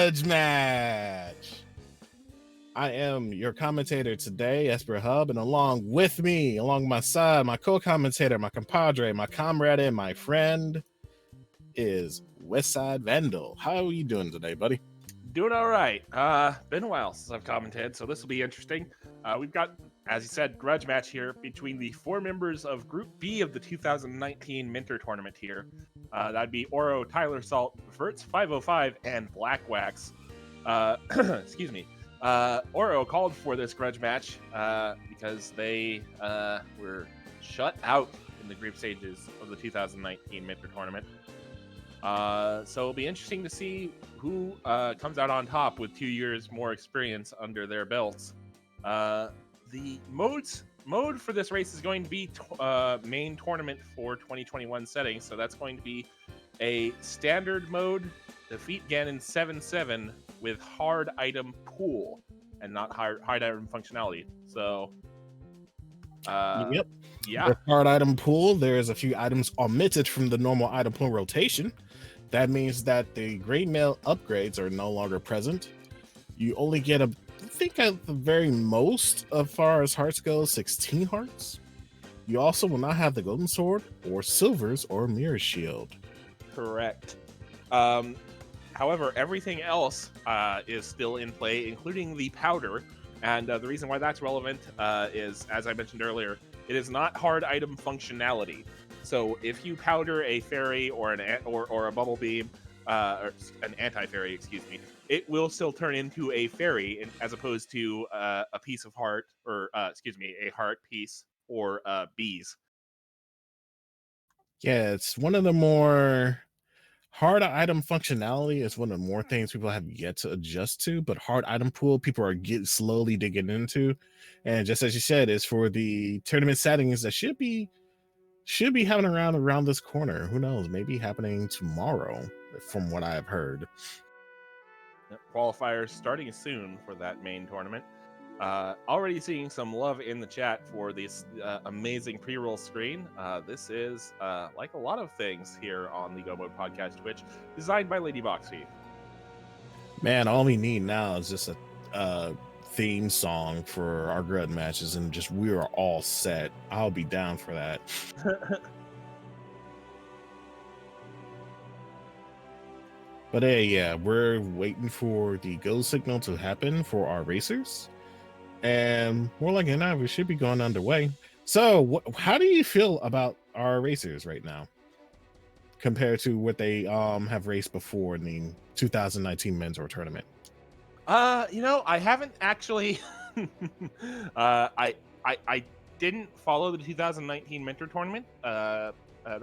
Grudge Match. I am your commentator today, Esper Hubb, and along with me, along my side, my co-commentator, my compadre, my comrade, and my friend is WesSideVandal. How are you doing today, buddy? Doing all right. Been a while since I've commented, so this will be interesting. We've got, as you said, Grudge Match here between the 4 members of Group B of the 2019 Minter Tournament here. That'd be Oro, Tylersalt, Vertz 505, and Blackwax. Excuse me. Oro called for this Grudge Match because they were shut out in the group stages of the 2019 Minter Tournament. So it'll be interesting to see who comes out on top with 2 years more experience under their belts. The mode for this race is going to be main tournament for 2021 settings. So that's going to be a standard mode, defeat Ganon 7-7 with hard item pool and not hard item functionality. So Yep. Yeah. With hard item pool, there's a few items omitted from the normal item pool rotation. That means that the Great Mail upgrades are no longer present. You only get I think at the very most, as far as hearts go, 16 hearts. You also will not have the Golden Sword or Silvers or Mirror Shield. Correct. However, everything else is still in play, including the powder. And the reason why that's relevant is, as I mentioned earlier, it is not hard item functionality. So if you powder a fairy or or a bubble beam, or an anti-fairy, excuse me, it will still turn into a fairy as opposed to a piece of heart, or a heart piece or bees. Yeah, it's one of the more hard item functionality is one of the more things people have yet to adjust to, but hard item pool people are slowly digging into. And just as you said, it's for the tournament settings that should be having around this corner. Who knows? Maybe happening tomorrow, from what I've heard. Qualifiers starting soon for that main tournament. Already seeing some love in the chat for this amazing pre-roll screen. This is, like a lot of things here on the Go Mode Podcast Twitch, designed by Lady Boxy. Man, all we need now is just a theme song for our Grudge matches, and just we are all set. I'll be down for that. But hey, yeah, we're waiting for the go signal to happen for our racers, and more like now we should be going underway. So how do you feel about our racers right now compared to what they have raced before in the 2019 Mentor tournament? I haven't actually I didn't follow the 2019 Mentor tournament. That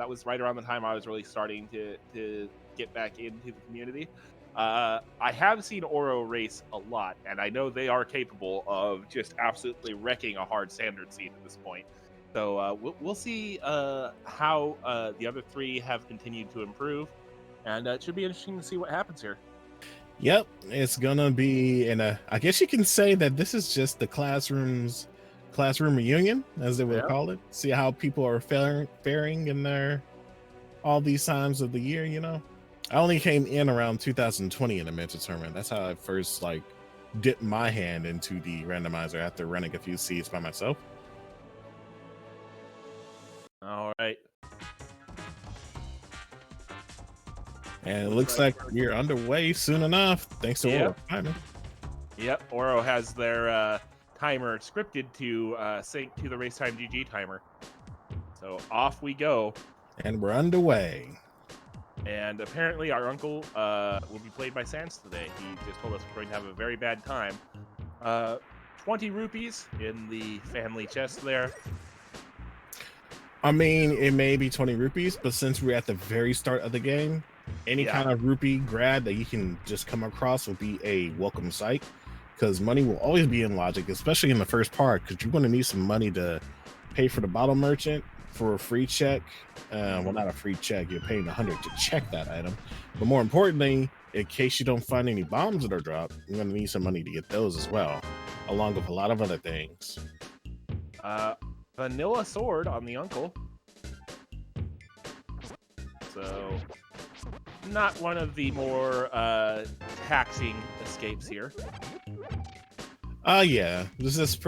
was right around the time I was really starting to get back into the community. I have seen Oro race a lot, and I know they are capable of just absolutely wrecking a hard standard scene at this point. So we'll see how the other 3 have continued to improve, and it should be interesting to see what happens here. Yep, it's gonna be I guess you can say that this is just the classroom reunion, as they would call it. See how people are faring in their all these times of the year. I only came in around 2020 in the Mentor tournament. That's how I first dipped my hand into the randomizer after running a few seeds by myself. All right. And it looks like we're underway soon enough, thanks to Oro. Yep, Oro has their timer scripted to sync to the Race Time GG timer. So off we go. And we're underway. And apparently our uncle will be played by Sans today. He just told us we're going to have a very bad time. 20 rupees in the family chest there. I mean, it may be 20 rupees, but since we're at the very start of the game, any kind of rupee grab that you can just come across will be a welcome sight, because money will always be in logic, especially in the first part, because you're going to need some money to pay for the bottle merchant for a free check. Well, not a free check. You're paying 100 to check that item. But more importantly, in case you don't find any bombs that are dropped, you're going to need some money to get those as well, along with a lot of other things. Vanilla sword on the uncle. So not one of the more taxing escapes here. Yeah, this is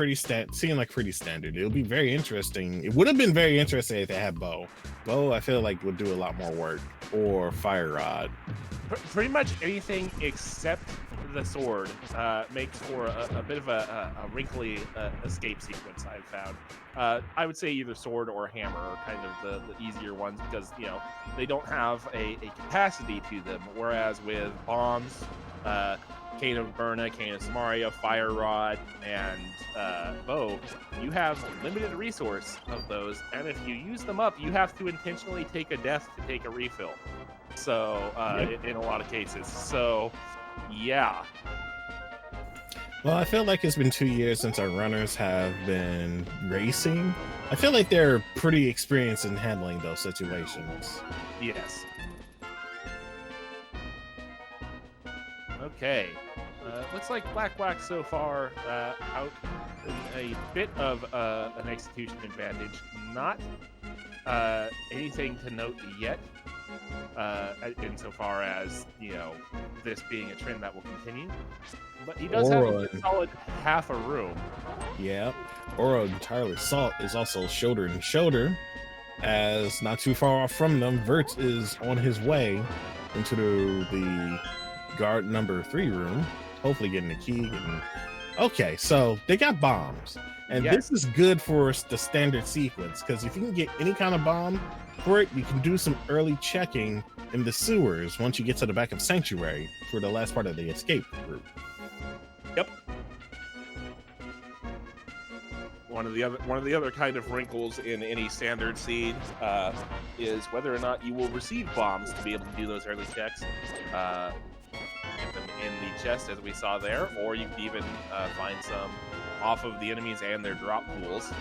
seeing like pretty standard. It'll be very interesting. It would have been very interesting if they had bow. Bow, I feel like would do a lot more work, or fire rod. Pretty much anything except the sword makes for a bit of a wrinkly escape sequence, I've found. I would say either sword or hammer are kind of the easier ones, because they don't have a capacity to them, whereas with bombs, Cane of Burna, Cane of Samaria, Fire Rod, and Bow, you have limited resource of those, and if you use them up, you have to intentionally take a death to take a refill. So, in a lot of cases. So, yeah. Well, I feel like it's been 2 years since our runners have been racing. I feel like they're pretty experienced in handling those situations. Yes. Okay. Looks like Blackwax so far out a bit of an execution advantage. Not anything to note yet, insofar as, this being a trend that will continue. But he does have a solid half a room. Yeah. Aura and Tylersalt is also shoulder to shoulder, as not too far off from them, Vertz is on his way into the guard number 3 room, hopefully getting the key. Okay, so they got bombs, and Yes. this is good for the standard sequence, because if you can get any kind of bomb for it, you can do some early checking in the sewers once you get to the back of Sanctuary for the last part of the escape route. Yep. One of the other kind of wrinkles in any standard seed is whether or not you will receive bombs to be able to do those early checks. Get them in the chest, as we saw there, or you can even find some off of the enemies and their drop pools.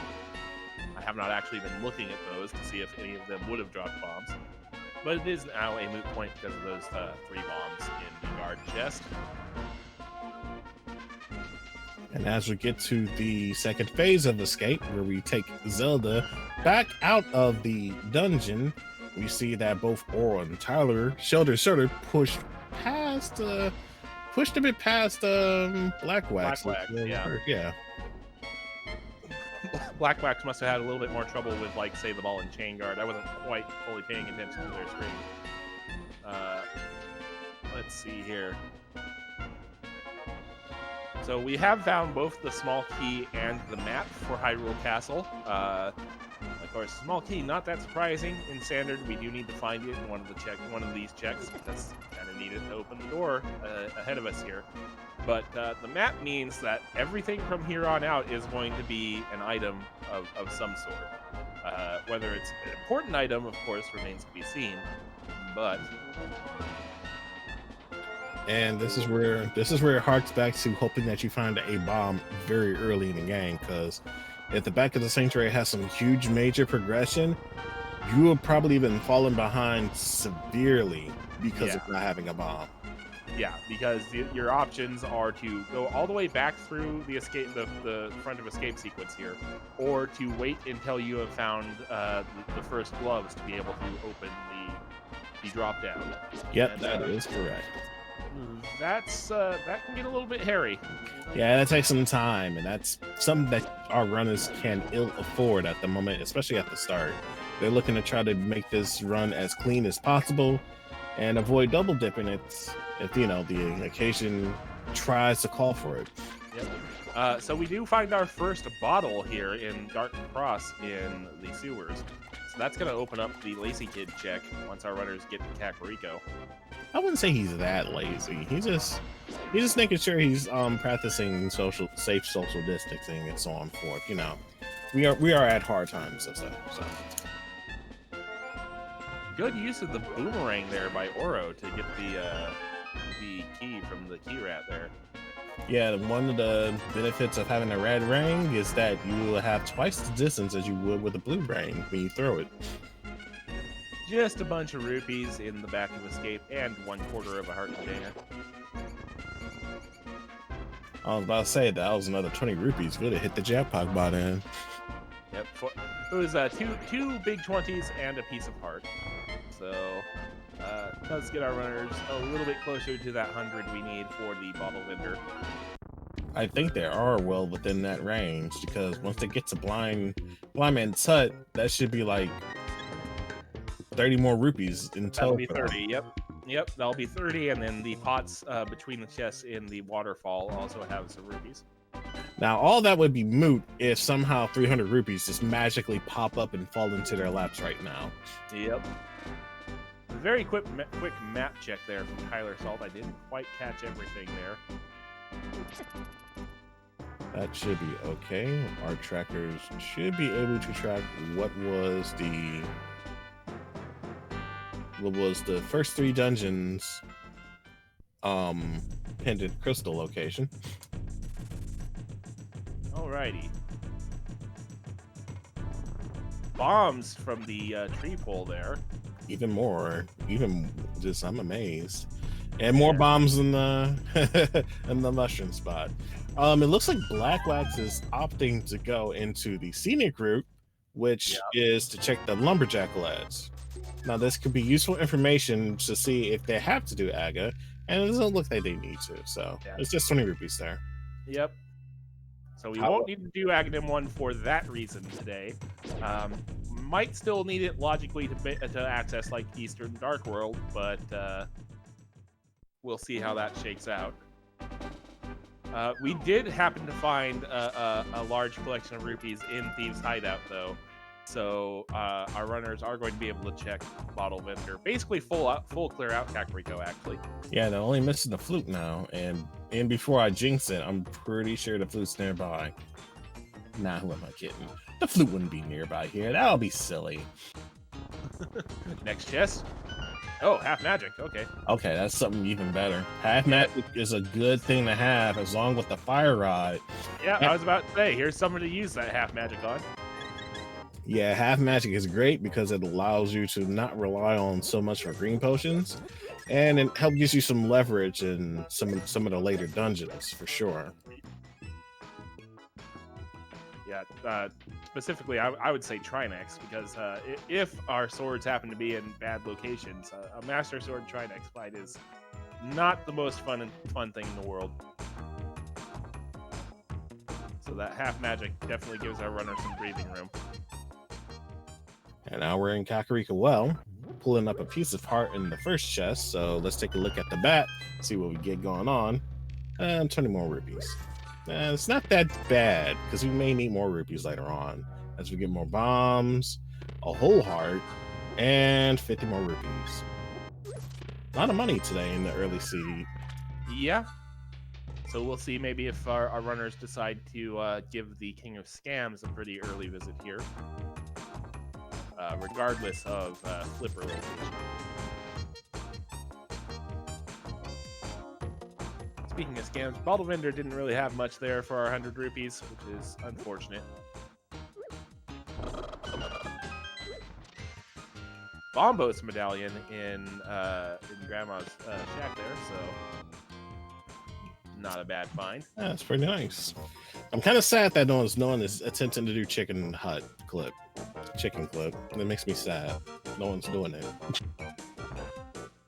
I have not actually been looking at those to see if any of them would have dropped bombs, but it is now a moot point because of those 3 bombs in the guard chest. And as we get to the second phase of escape, where we take Zelda back out of the dungeon, we see that both Aura and Tyler shoulder to shoulder pushed a bit past Blackwax. Yeah. Blackwax must have had a little bit more trouble with, like, say, the ball and chain guard. I wasn't quite fully paying attention to their screen. Let's see here. So we have found both the small key and the map for Hyrule Castle. Of course, small key, not that surprising. In standard, we do need to find it in one of these checks. That's kind of needed to open the door ahead of us here. But the map means that everything from here on out is going to be an item of some sort. Whether it's an important item, of course, remains to be seen. But and this is where it harks back to hoping that you find a bomb very early in the game, because if the back of the Sanctuary has some huge major progression, you will probably been falling behind severely because of not having a bomb. Yeah, because your options are to go all the way back through the front of escape sequence here, or to wait until you have found the first gloves to be able to open the drop down. Yep, that is correct. That can get a little bit hairy. Yeah, that takes some time, and that's something that our runners can ill afford at the moment, especially at the start. They're looking to try to make this run as clean as possible and avoid double dipping it if the occasion tries to call for it. Yep. So we do find our first bottle here in Dark Cross in the sewers. So that's going to open up the Lazy Kid check once our runners get to Kakariko. I wouldn't say he's that lazy. He's just making sure he's practicing safe social distancing and so on forth. We are at hard times and stuff. So good use of the boomerang there by Oro to get the key from the key rat there. Yeah, one of the benefits of having a red ring is that you will have twice the distance as you would with a blue ring when you throw it. Just a bunch of rupees in the back of escape and 1/4 of a heart container. I was about to say that was another 20 rupees. Would have hit the jackpot by then. Yep, it was two big 20s and a piece of heart. So does get our runners a little bit closer to that 100 we need for the bottle vendor. I think they are well within that range, because once they get to Blind Man's Hut, that should be like 30 more rupees in total. That'll be 30, Yep, that'll be 30, and then the pots between the chests in the waterfall also have some rupees. Now, all that would be moot if somehow 300 rupees just magically pop up and fall into their laps right now. Yep. A very quick map check there from Tylersalt. I didn't quite catch everything there. That should be okay. Our trackers should be able to track what was the first 3 dungeons pendant crystal location. Alrighty. Bombs from the tree pole there. Even more. I'm amazed. And more bombs in the in the mushroom spot. It looks like Blackwax is opting to go into the scenic route, which is to check the lumberjack lads. Now, this could be useful information to see if they have to do AGA, and it doesn't look like they need to. So it's just 20 rupees there. Yep. So we won't need to do Aghanim 1 for that reason today. Might still need it logically to access like Eastern Dark World, but we'll see how that shakes out. We did happen to find a large collection of rupees in Thieves' Hideout, though. So our runners are going to be able to check Bottle Vendor. Basically full clear out Kakariko, actually. Yeah, they're only missing the flute now. And before I jinx it, I'm pretty sure the flute's nearby. Nah, who am I kidding? The flute wouldn't be nearby here. That'll be silly. Next chest. Oh, half magic. Okay. Okay, that's something even better. Half magic is a good thing to have, as long with the fire rod. Yeah, I was about to say, here's someone to use that half magic on. Yeah, half magic is great because it allows you to not rely on so much for green potions, and it helps gives you some leverage in some of the later dungeons for sure. Yeah, specifically, I would say Trinex, because if our swords happen to be in bad locations, a Master Sword Trinex fight is not the most fun thing in the world. So that half magic definitely gives our runner some breathing room. And now we're in Kakariko Well, pulling up a piece of heart in the first chest. So let's take a look at the bat, see what we get going on. And 20 more rupees. And it's not that bad, because we may need more rupees later on as we get more bombs, a whole heart, and 50 more rupees. A lot of money today in the early seed. Yeah. So we'll see maybe if our runners decide to give the King of Scams a pretty early visit here. Regardless of flipper location. Speaking of scams, Bottle Vendor didn't really have much there for our 100 rupees, which is unfortunate. Bombos medallion in Grandma's shack there, so not a bad find. Yeah, that's pretty nice. I'm kind of sad that no one is attempting to do chicken clip. That makes me sad. No one's doing it.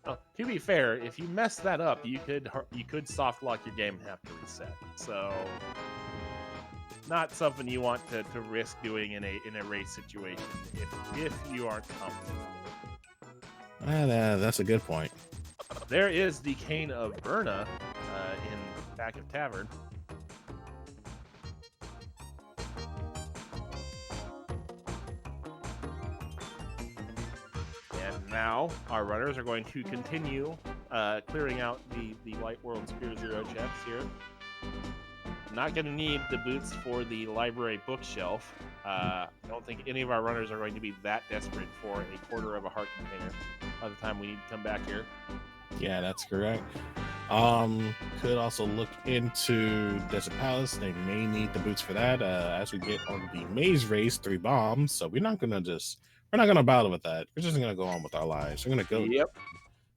Well, to be fair, if you mess that up, you could soft lock your game and have to reset. So, not something you want to risk doing in a race situation if you aren't confident. That's a good point. There is the Cane of Berna in back of Tavern. Now, our runners are going to continue clearing out the Light World Spear Zero chests here. Not going to need the boots for the library bookshelf. I don't think any of our runners are going to be that desperate for a quarter of a heart container by the time we need to come back here. Yeah, that's correct. Could also look into Desert Palace. They may need the boots for that as we get on the maze race 3 bombs. So we're not gonna battle with that. We're just gonna go on with our lives. We're gonna go to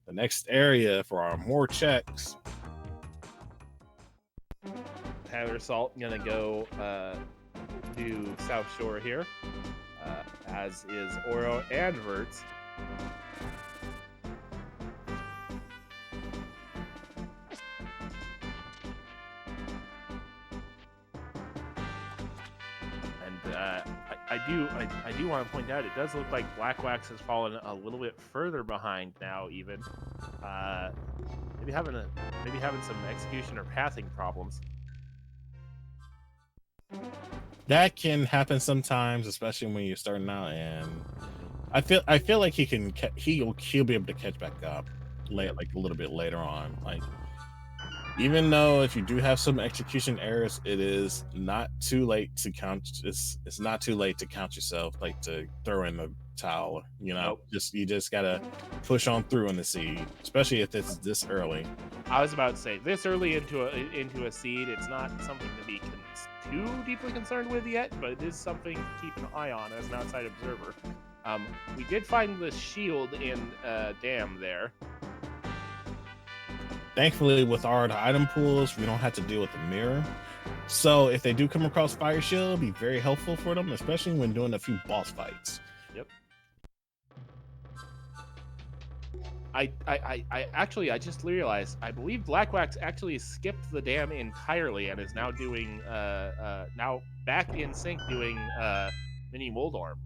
the next area for our more checks. Tylersalt gonna go to South Shore here, as is Oro and Vertz. I do want to point out it does look like Blackwax has fallen a little bit further behind now. Even maybe having some execution or pathing problems. That can happen sometimes, especially when you're starting out. And I feel like he'll be able to catch back up like a little bit later on. Like, even though if you do have some execution errors, it is not too late to count. It's not too late to count yourself, like to throw in the towel. You know, Nope. you just gotta push on through in the seed, especially if it's this early. I was about to say this early into a seed, it's not something to be too deeply concerned with yet, but it is something to keep an eye on as an outside observer. We did find the shield in Dam there. Thankfully, with our item pools, we don't have to deal with the mirror. So if they do come across Fire Shield, it'll be very helpful for them, especially when doing a few boss fights. Yep. I just realized, I believe Blackwax actually skipped the dam entirely and is now doing now back in sync doing mini Moldorm.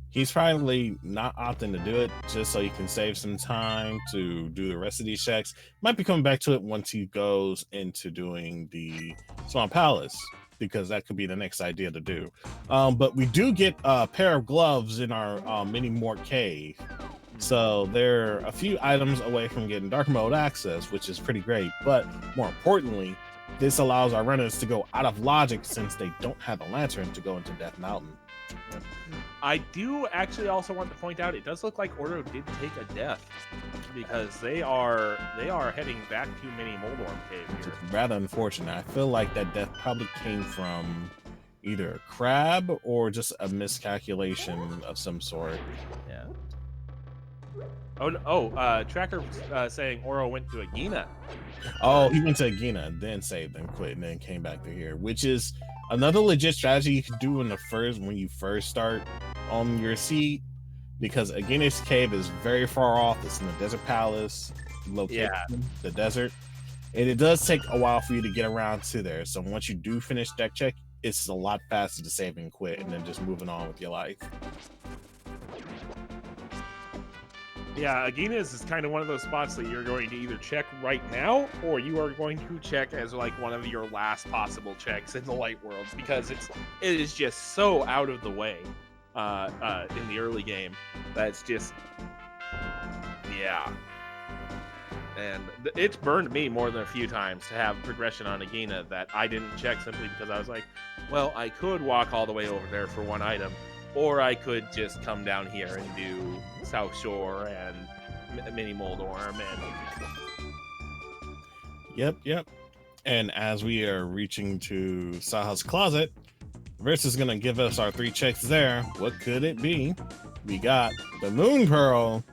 He's probably not opting to do it just so he can save some time to do the rest of these checks. Might be coming back to it once he goes into doing the Swamp Palace, because that could be the next idea to do. But we do get a pair of gloves in our mini Mort cave. So they're a few items away from getting dark mode access, which is pretty great. But more importantly, this allows our runners to go out of logic since they don't have a lantern to go into Death Mountain. I do actually also want to point out it does look like Oro did take a death, because they are heading back to Mini Moldorm Cave here. It's rather unfortunate. I feel like that death probably came from either a crab or just a miscalculation of some sort. Yeah. Tracker saying Oro went to Agina. Oh, he went to Agina and then saved and quit and then came back to here, which is another legit strategy you can do when you first start on your seed, because Agina's cave is very far off. It's in the Desert Palace location, the desert, and it does take a while for you to get around to there. So once you do finish deck check, it's a lot faster to save and quit and then just moving on with your life. Yeah, Agina's is kind of one of those spots that you're going to either check right now, or you are going to check as like one of your last possible checks in the light world, because it is just so out of the way in the early game. That's just, yeah. And it's burned me more than a few times to have progression on Agina that I didn't check simply because I was like, well, I could walk all the way over there for one item, or I could just come down here and do South Shore and Mini Moldorm and... Yep. And as we are reaching to Saha's closet, Vertz is going to give us our 3 checks there. What could it be? We got the Moon Pearl,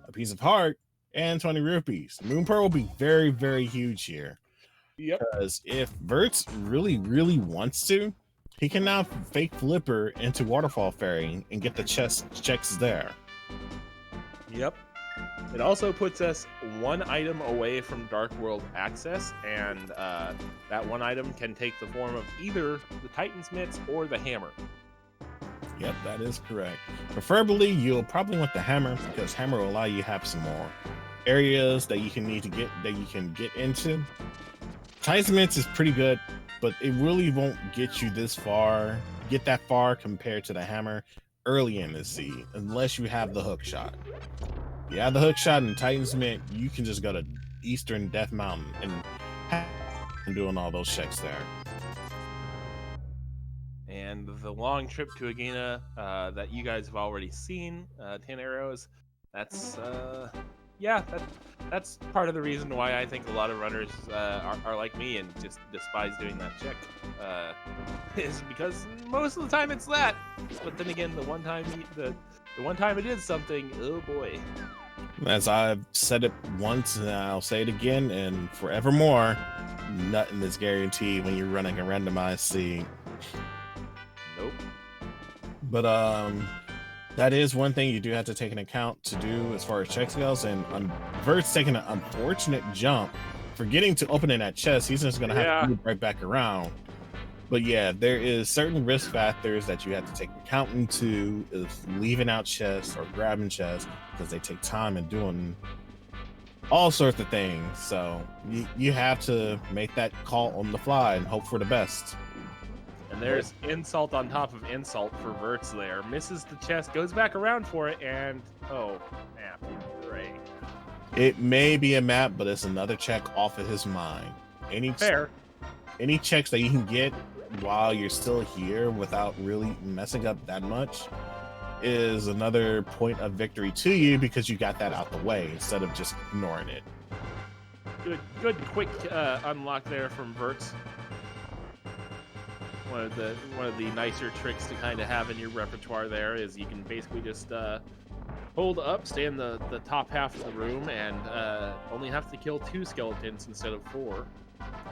a piece of heart, and 20 rupees. Moon Pearl will be very, very huge here. Yep. Because if Vertz really, really wants to, he can now fake Flipper into Waterfall Fairy and get the checks there. Yep. It also puts us 1 item away from Dark World access, and that 1 item can take the form of either the Titan's Mitts or the Hammer. Yep, that is correct. Preferably, you'll probably want the Hammer, because Hammer will allow you to have some more areas that you can get into. Titan's Mitts is pretty good, but it really won't get you that far compared to the Hammer early in the seed, unless you have the hook shot. If you have the hook shot and Titan's Mitt, you can just go to Eastern Death Mountain and doing all those checks there. And the long trip to Agina that you guys have already seen, 10 arrows, that's part of the reason why I think a lot of runners are like me and just despise doing that check, is because most of the time it's that. But then again, the one time it is something, oh boy. As I've said it once and I'll say it again and forevermore, nothing is guaranteed when you're running a randomized seed. Nope. But that is one thing you do have to take into account to do as far as checks goes. And Vertz taking an unfortunate jump, forgetting to open in that chest. He's just gonna have to move right back around. But yeah, there is certain risk factors that you have to take account into is leaving out chests or grabbing chests because they take time and doing all sorts of things. So you have to make that call on the fly and hope for the best. And there's insult on top of insult for Vertz there. Misses the chest, goes back around for it, and oh, map. Great. It may be a map, but it's another check off of his mind. Fair. Any checks that you can get while you're still here without really messing up that much is another point of victory to you because you got that out the way instead of just ignoring it. Good quick unlock there from Vertz. One of the nicer tricks to kind of have in your repertoire there is you can basically just hold up, stay in the top half of the room, and only have to kill 2 skeletons instead of 4.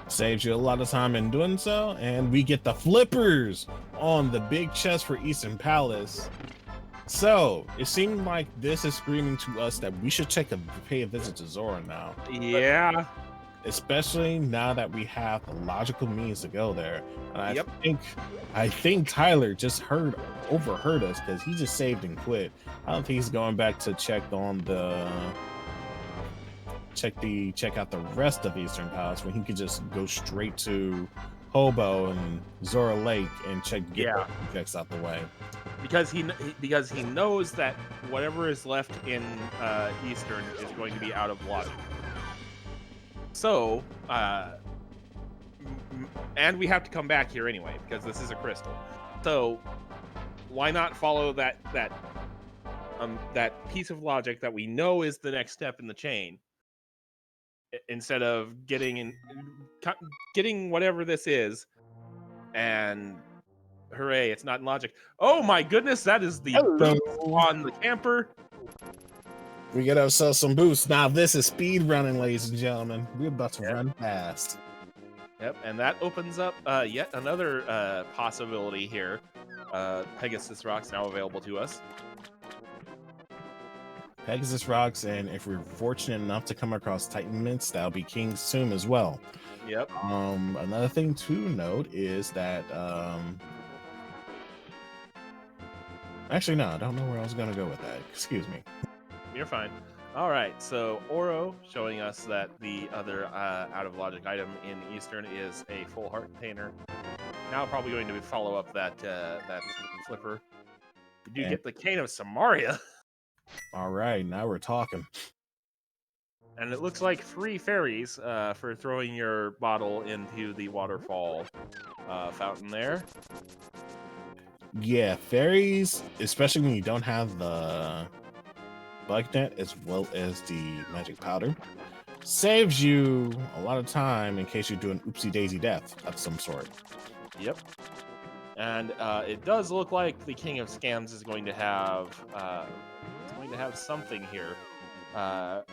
Saves you a lot of time in doing so, and we get the flippers on the big chest for Eastern Palace. So it seemed like this is screaming to us that we should pay a visit to Zora now. Yeah. Especially now that we have the logical means to go there. And I think Tyler just overheard us because he just saved and quit. I don't think he's going back to check out the rest of Eastern Palace when he could just go straight to Hobo and Zora Lake and get checks out the way. Because he knows that whatever is left in Eastern is going to be out of logic. So, and we have to come back here anyway because this is a crystal. So, why not follow that piece of logic that we know is the next step in the chain, instead of getting whatever this is, and hooray, it's not in logic. Oh my goodness, that is the boost on the camper. We get ourselves some boosts. Now this is speed running, ladies and gentlemen. We're about to run fast. Yep, and that opens up yet another possibility here. Pegasus Rock's now available to us. Pegasus Rocks, and if we're fortunate enough to come across Titan Mints, that'll be King's Tomb as well. Yep. Another thing to note is that actually no, I don't know where I was gonna go with that. Excuse me. You're fine. All right, so Oro showing us that the other out of logic item in Eastern is a full heart container. Now probably going to follow up that flipper. We do get the Cane of Samaria. All right, now we're talking. And it looks like free fairies for throwing your bottle into the waterfall fountain there. Yeah, fairies, especially when you don't have the bug net as well as the magic powder, saves you a lot of time in case you're doing oopsie daisy death of some sort. Yep. And it does look like the King of Scams is going to have something here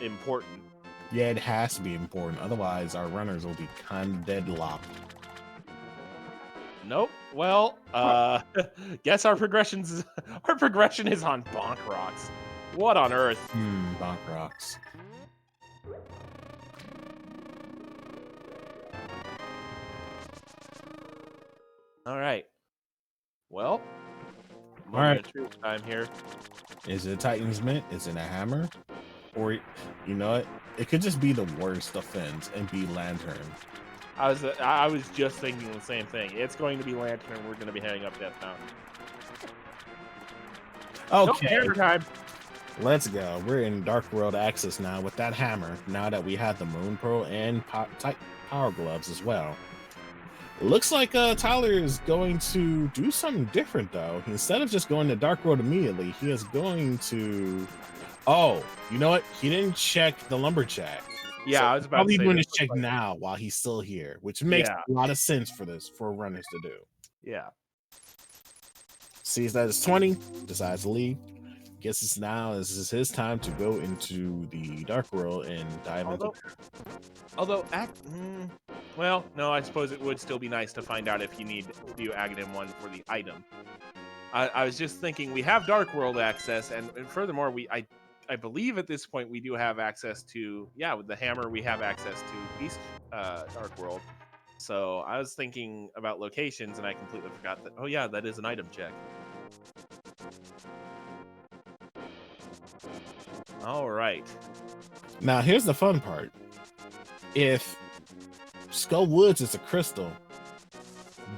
important. Yeah, it has to be important. Otherwise, our runners will be kind of deadlocked. Nope. Well, guess our progression is on Bonk Rocks. What on earth? Bonk Rocks. All right. Well, all right. Time here. Is it a Titan's Mint? Is it a hammer? Or, you know what? It could just be the worst offense and be Lantern. I was just thinking the same thing. It's going to be Lantern, and we're going to be heading up Death Mountain. Okay. Nope, time. Let's go. We're in Dark World Access now with that hammer. Now that we have the Moon Pearl and Power Gloves as well. Looks like Tyler is going to do something different though. Instead of just going to Dark World immediately, he is going to. Oh, you know what? He didn't check the lumberjack. Yeah, so I was about probably to say doing his check now while he's still here, which makes a lot of sense for runners to do. Yeah. Sees that it's 20, decides to leave. Guesses now this is his time to go into the Dark World and dive into. Well, no, I suppose it would still be nice to find out if you need to do Aghanim 1 for the item. I was just thinking we have Dark World access, and furthermore, I believe at this point we do have access to with the hammer we have access to East Dark World. So I was thinking about locations, and I completely forgot that. Oh yeah, that is an item check. All right. Now, here's the fun part. If Skull Woods is a crystal,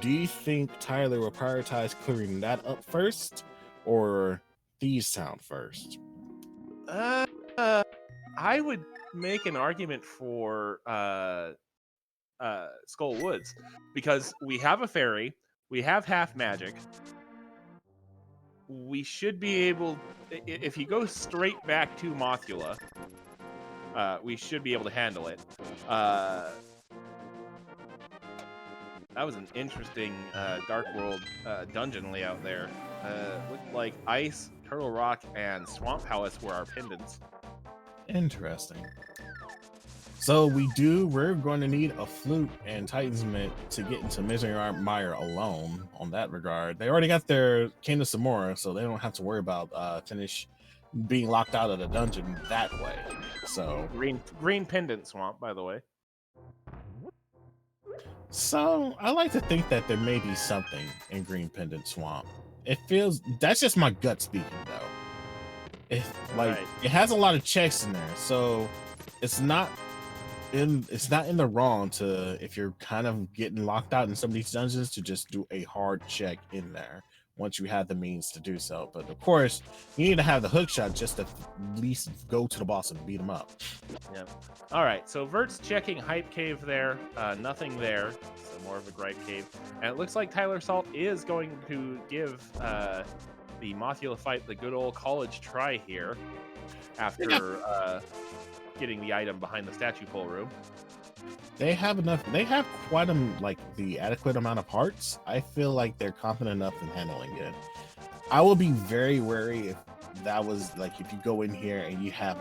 do you think Tyler will prioritize clearing that up first, or Thieves Town first? I would make an argument for Skull Woods, because we have a fairy, we have half magic. We should be able, if you go straight back to Mothula, we should be able to handle it. That was an interesting Dark World dungeon layout there. Looked like Ice, Turtle Rock, and Swamp Palace were our pendants. Interesting. So we're going to need a flute and Titan's Mint to get into Misery Mire alone on that regard. They already got their Cane of Samora, so they don't have to worry about being locked out of the dungeon that way. So green pendant swamp, by the way. So I like to think that there may be something in Green Pendant Swamp. It feels, that's just my gut speaking though. It has a lot of checks in there, so it's not in the wrong to, if you're kind of getting locked out in some of these dungeons, to just do a hard check in there once you have the means to do so. But of course, you need to have the hook shot just to at least go to the boss and beat him up. Yep. All right, so Vertz checking Hype Cave there. Nothing there, so more of a gripe cave. And it looks like Tylersalt is going to give the Mothula fight the good old college try here after getting the item behind the statue pole room. They have quite the adequate amount of hearts. I feel like they're confident enough in handling it. I will be very wary if that was if you go in here and you have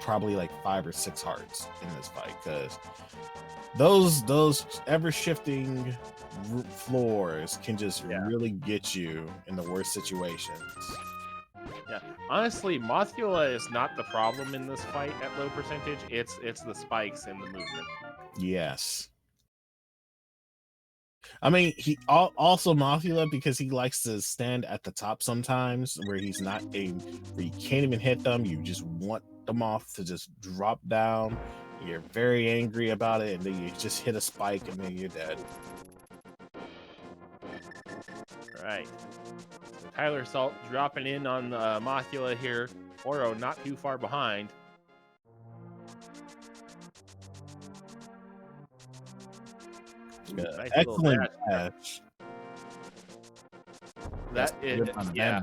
probably 5 or 6 hearts in this fight, because those ever shifting floors can just really get you in the worst situations. Yeah, honestly, Mothula is not the problem in this fight at low percentage. It's the spikes in the movement. Yes. I mean, he also Mothula, because he likes to stand at the top sometimes, where he's not where you can't even hit them. You just want them off to just drop down. You're very angry about it, and then you just hit a spike, and then you're dead. All right. Tylersalt dropping in on Mothula here. Oro not too far behind. Nice excellent dash. That is, yeah.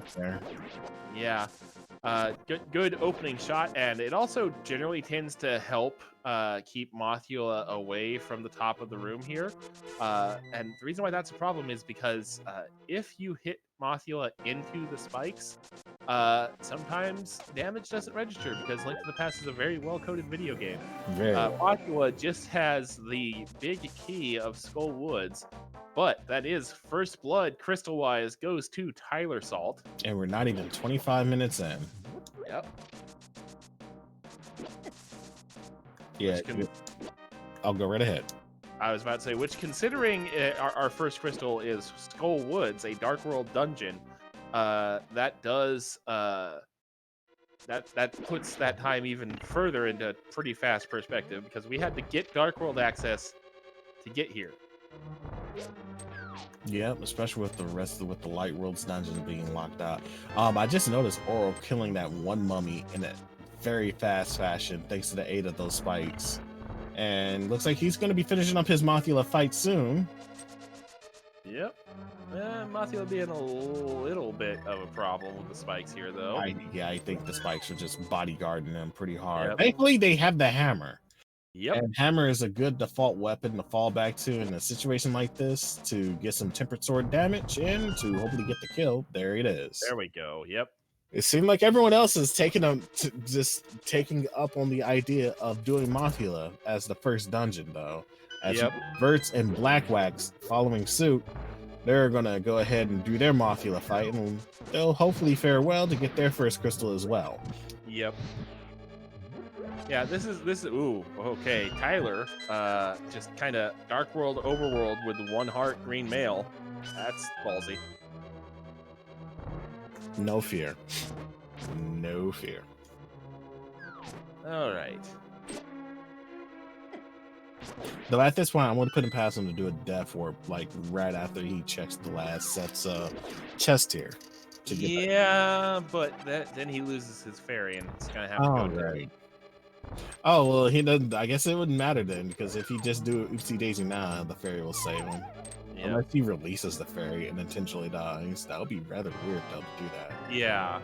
Good opening shot, and it also generally tends to help keep Mothula away from the top of the room here. And the reason why that's a problem is because if you hit Mothula into the spikes, sometimes damage doesn't register, because Link to the Past is a very well-coded video game. Mothula just has the big key of Skull Woods, but that is first blood crystal-wise goes to Tylersalt. And we're not even 25 minutes in. Yep. Yeah, I'll go right ahead. I was about to say, which, considering our first crystal is Skull Woods, a Dark World dungeon, that does that puts that time even further into pretty fast perspective, because we had to get Dark World access to get here. Yep, especially with the Light World's dungeon being locked out. I just noticed Oro killing that one mummy in a very fast fashion thanks to the aid of those spikes. And looks like he's going to be finishing up his Mothula fight soon. Yep. Mothula being a little bit of a problem with the spikes here, though. I think the spikes are just bodyguarding them pretty hard. Yep. Thankfully, they have the hammer. Yep. And hammer is a good default weapon to fall back to in a situation like this, to get some tempered sword damage and to hopefully get the kill. There it is. There we go. Yep. It seemed like everyone else is taking up on the idea of doing Mothula as the first dungeon, though. As Vertz and Blackwax following suit, they're gonna go ahead and do their Mothula fight, and they'll hopefully fare well to get their first crystal as well. Yep. Yeah, this is ooh, okay. Tyler, just kind of dark world overworld with one heart green male. That's ballsy. No fear. No fear. All right. Though at this point, I want to put him past him to do a death warp, like right after he checks the last set's chest tier. Yeah, but then he loses his fairy, and it's gonna have to go. Right. Oh well, he doesn't. I guess it wouldn't matter then, because if he just do Oopsie Daisy now, the fairy will save him. Yep. Unless he releases the fairy and intentionally dies, that would be rather weird though to do that. Yeah.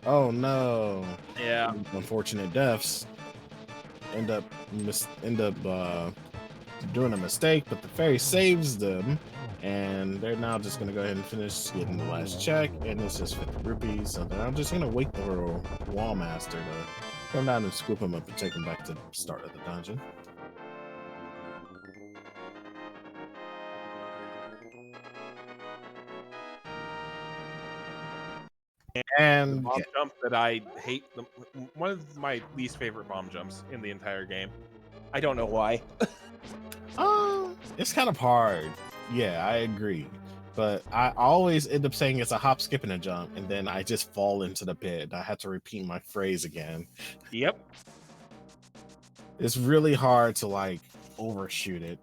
Oh no. Yeah. Unfortunate deaths. End up doing a mistake, but the fairy saves them, and they're now just gonna go ahead and finish getting the last check, and it's just 50 rupees. So then I'm just gonna wait for Wall Master to come down and scoop him up and take him back to the start of the dungeon. And the bomb jump that I hate, one of my least favorite bomb jumps in the entire game. I don't know why. It's kind of hard. Yeah, I agree. But I always end up saying it's a hop, skip, and a jump, and then I just fall into the pit. I had to repeat my phrase again. Yep. It's really hard to like overshoot it.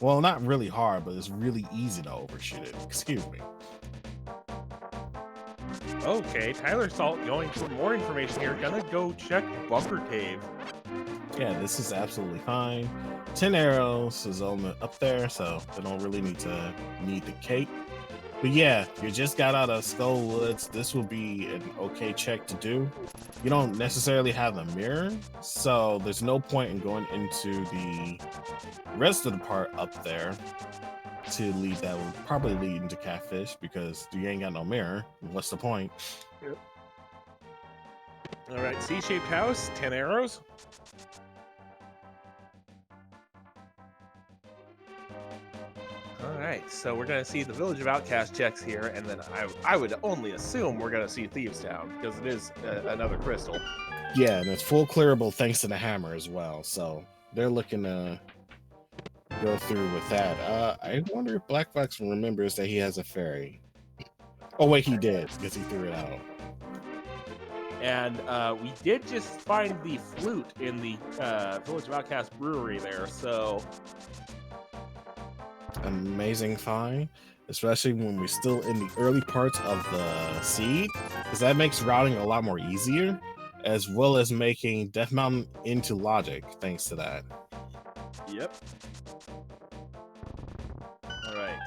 Well, not really hard, but it's really easy to overshoot it. Excuse me. Okay, Tylersalt going for more information here. Gonna go check Bunker Cave. Yeah, this is absolutely fine. 10 arrows is up there, so they don't really need the cake. But yeah, you just got out of Skull Woods. This will be an okay check to do. You don't necessarily have the mirror, so there's no point in going into the rest of the part up there to lead. That will probably lead into Catfish because you ain't got no mirror. What's the point? Yep. All right, C-shaped house, 10 arrows. All right, so we're gonna see the Village of Outcast checks here, and then I would only assume we're gonna see Thieves Town because it is another crystal. Yeah, and it's full clearable thanks to the hammer as well. So they're looking to go through with that. I wonder if Blackwax remembers that he has a fairy. Oh wait, he did because he threw it out. And we did just find the flute in the Village of Outcast brewery there, so amazing find, especially when we're still in the early parts of the seed, because that makes routing a lot more easier, as well as making Death Mountain into logic thanks to that. Yep. All right.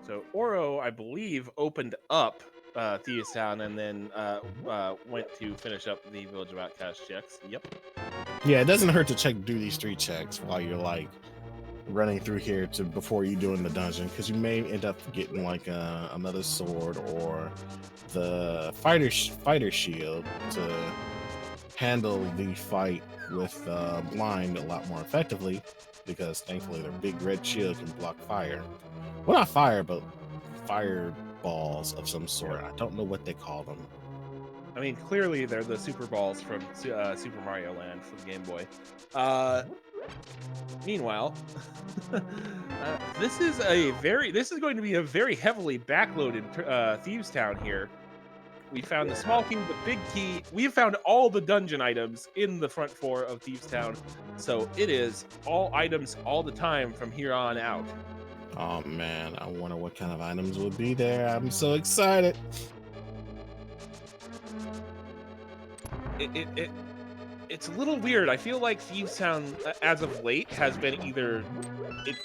So Oro, I believe, opened up Thieves Town and then went to finish up the Village of Outcast checks. Yep. Yeah, it doesn't hurt to do these 3 checks while you're like running through here before you doing the dungeon, because you may end up getting like another sword or the fighter shield to handle the fight with blind a lot more effectively, because thankfully their big red shield can block fire. Well, not fire, but fireballs of some sort. I don't know what they call them. I mean, clearly they're the super balls from Super Mario Land for the Game Boy. Meanwhile, this is going to be a very heavily backloaded Thieves Town here. We found the small key, the big key. We have found all the dungeon items in the front floor of Thieves Town, so it is all items all the time from here on out. Oh man, I wonder what kind of items would be there. I'm so excited. It's a little weird. I feel like Thieves Town, as of late, has been either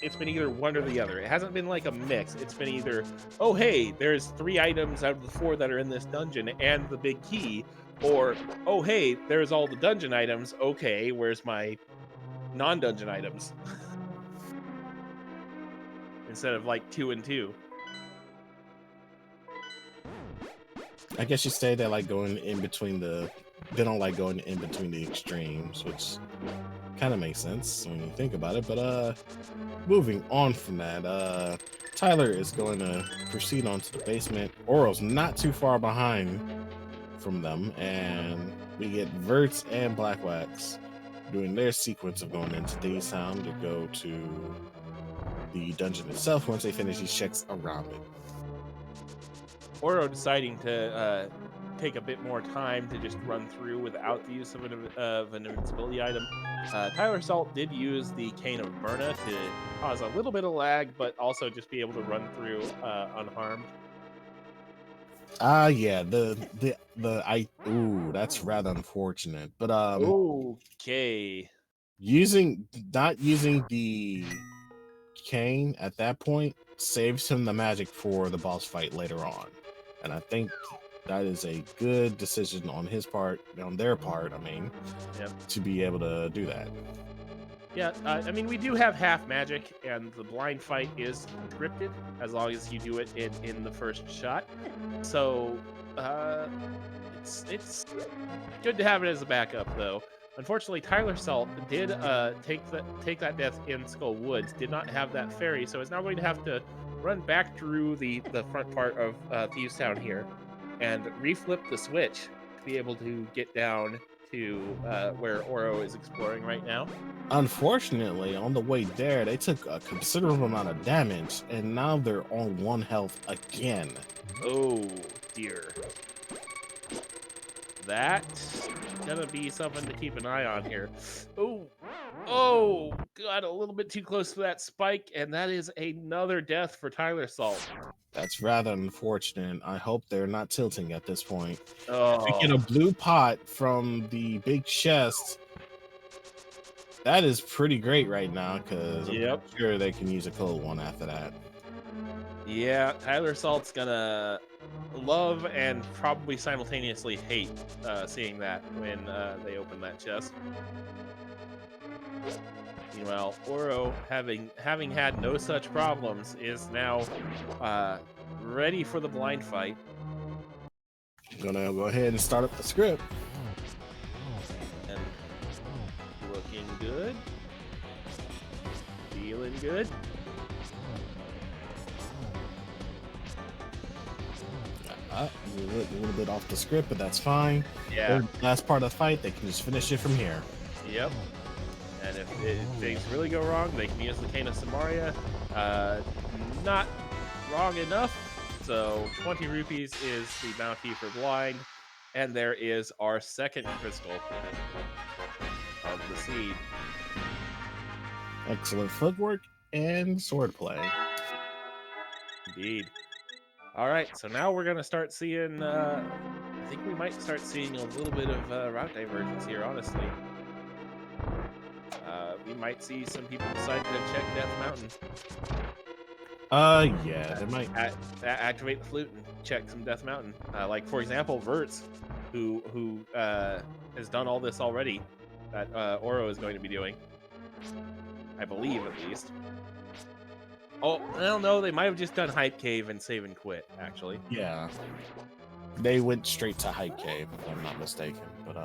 it's been either one or the other. It hasn't been like a mix. It's been either, oh hey, there's 3 items out of the 4 that are in this dungeon and the big key, or oh hey, there's all the dungeon items. Okay, where's my non-dungeon items? Instead of like 2 and 2. I guess you say they like going in between they don't like going in between the extremes, which kind of makes sense when you think about it. But moving on from that, Tyler is going to proceed on to the basement. Oro's not too far behind from them, and we get Vertz and Blackwax doing their sequence of going into Daytown to go to the dungeon itself once they finish these checks around it. Oro deciding to take a bit more time to just run through without the use of an invincibility item. Tylersalt did use the Cane of Myrna to cause a little bit of lag, but also just be able to run through unharmed. Yeah, that's rather unfortunate. But okay. not using the cane at that point saves him the magic for the boss fight later on. And I think that is a good decision on his part, on their part, I mean, to be able to do that. Yeah, I mean, we do have half magic, and the blind fight is scripted as long as you do it in the first shot. So it's good to have it as a backup, though. Unfortunately, Tylersalt did take that death in Skull Woods, did not have that fairy, so is now going to have to run back through the front part of Thieves Town here and reflip the switch to be able to get down to where Oro is exploring right now. Unfortunately, on the way there, they took a considerable amount of damage, and now they're on 1 health again. Oh, dear. That's gonna be something to keep an eye on here. Oh, got a little bit too close to that spike, and that is another death for Tylersalt. That's rather unfortunate. I hope they're not tilting at this point. Oh. If we get a blue pot from the big chest, that is pretty great right now, because I'm sure they can use a cold one after that. Yeah, Tylersalt's gonna love and probably simultaneously hate seeing that when they open that chest. Meanwhile, Oro, having had no such problems, is now ready for the blind fight. I'm gonna go ahead and start up the script. And looking good. Feeling good. A little bit off the script, but that's fine. Yeah. Last part of the fight, they can just finish it from here. Yep. And if things really go wrong, they can use the Cane of Samaria. Not wrong enough. So 20 rupees is the bounty for blind. And there is our second crystal of the seed. Excellent footwork and swordplay. Indeed. All right, so now we're going to start seeing, I think we might start seeing a little bit of route divergence here, honestly. We might see some people decide to check Death Mountain. Yeah, they might activate the flute and check some Death Mountain. Like, for example, Vertz, who has done all this already, that Oro is going to be doing. I believe, at least. Oh, well, no, they might have just done Hype Cave and save and quit, actually. Yeah. They went straight to Hype Cave, if I'm not mistaken. But,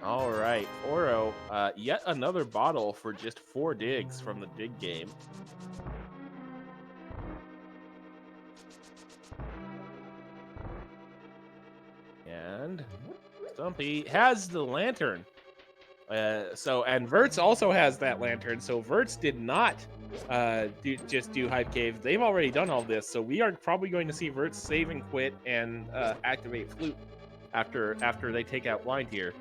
all right, Oro, yet another bottle for just 4 digs from the dig game. And Stumpy has the lantern. And Vertz also has that lantern. So Vertz did not just do Hype Cave. They've already done all this. So we are probably going to see Vertz save and quit and activate flute after they take out blind here.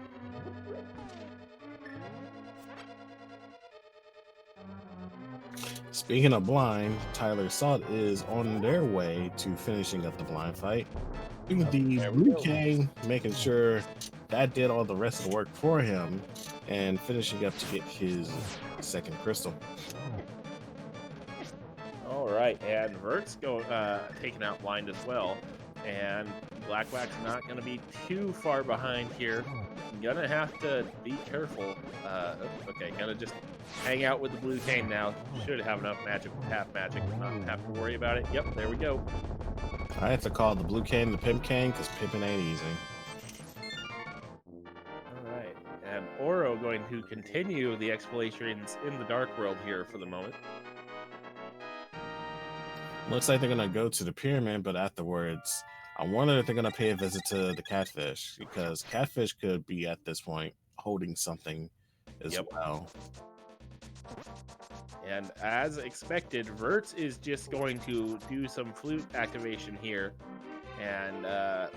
Speaking of blind, Tylersalt is on their way to finishing up the blind fight. The blue cane, making sure that did all the rest of the work for him, and finishing up to get his second crystal. All right, and Vertz taking out blind as well, and Blackwax not going to be too far behind here. Gonna have to be careful. Okay, gonna just hang out with the blue cane now. Should have enough magic, half magic, not have to worry about it. Yep, there we go. I have to call the blue cane the pimp cane because pimping ain't easy. All right, and Oro also going to continue the explorations in the Dark World here for the moment. Looks like they're gonna go to the pyramid, but afterwards, I wonder if they're gonna pay a visit to the catfish, because catfish could be at this point holding something as well. And as expected, Vertz is just going to do some flute activation here and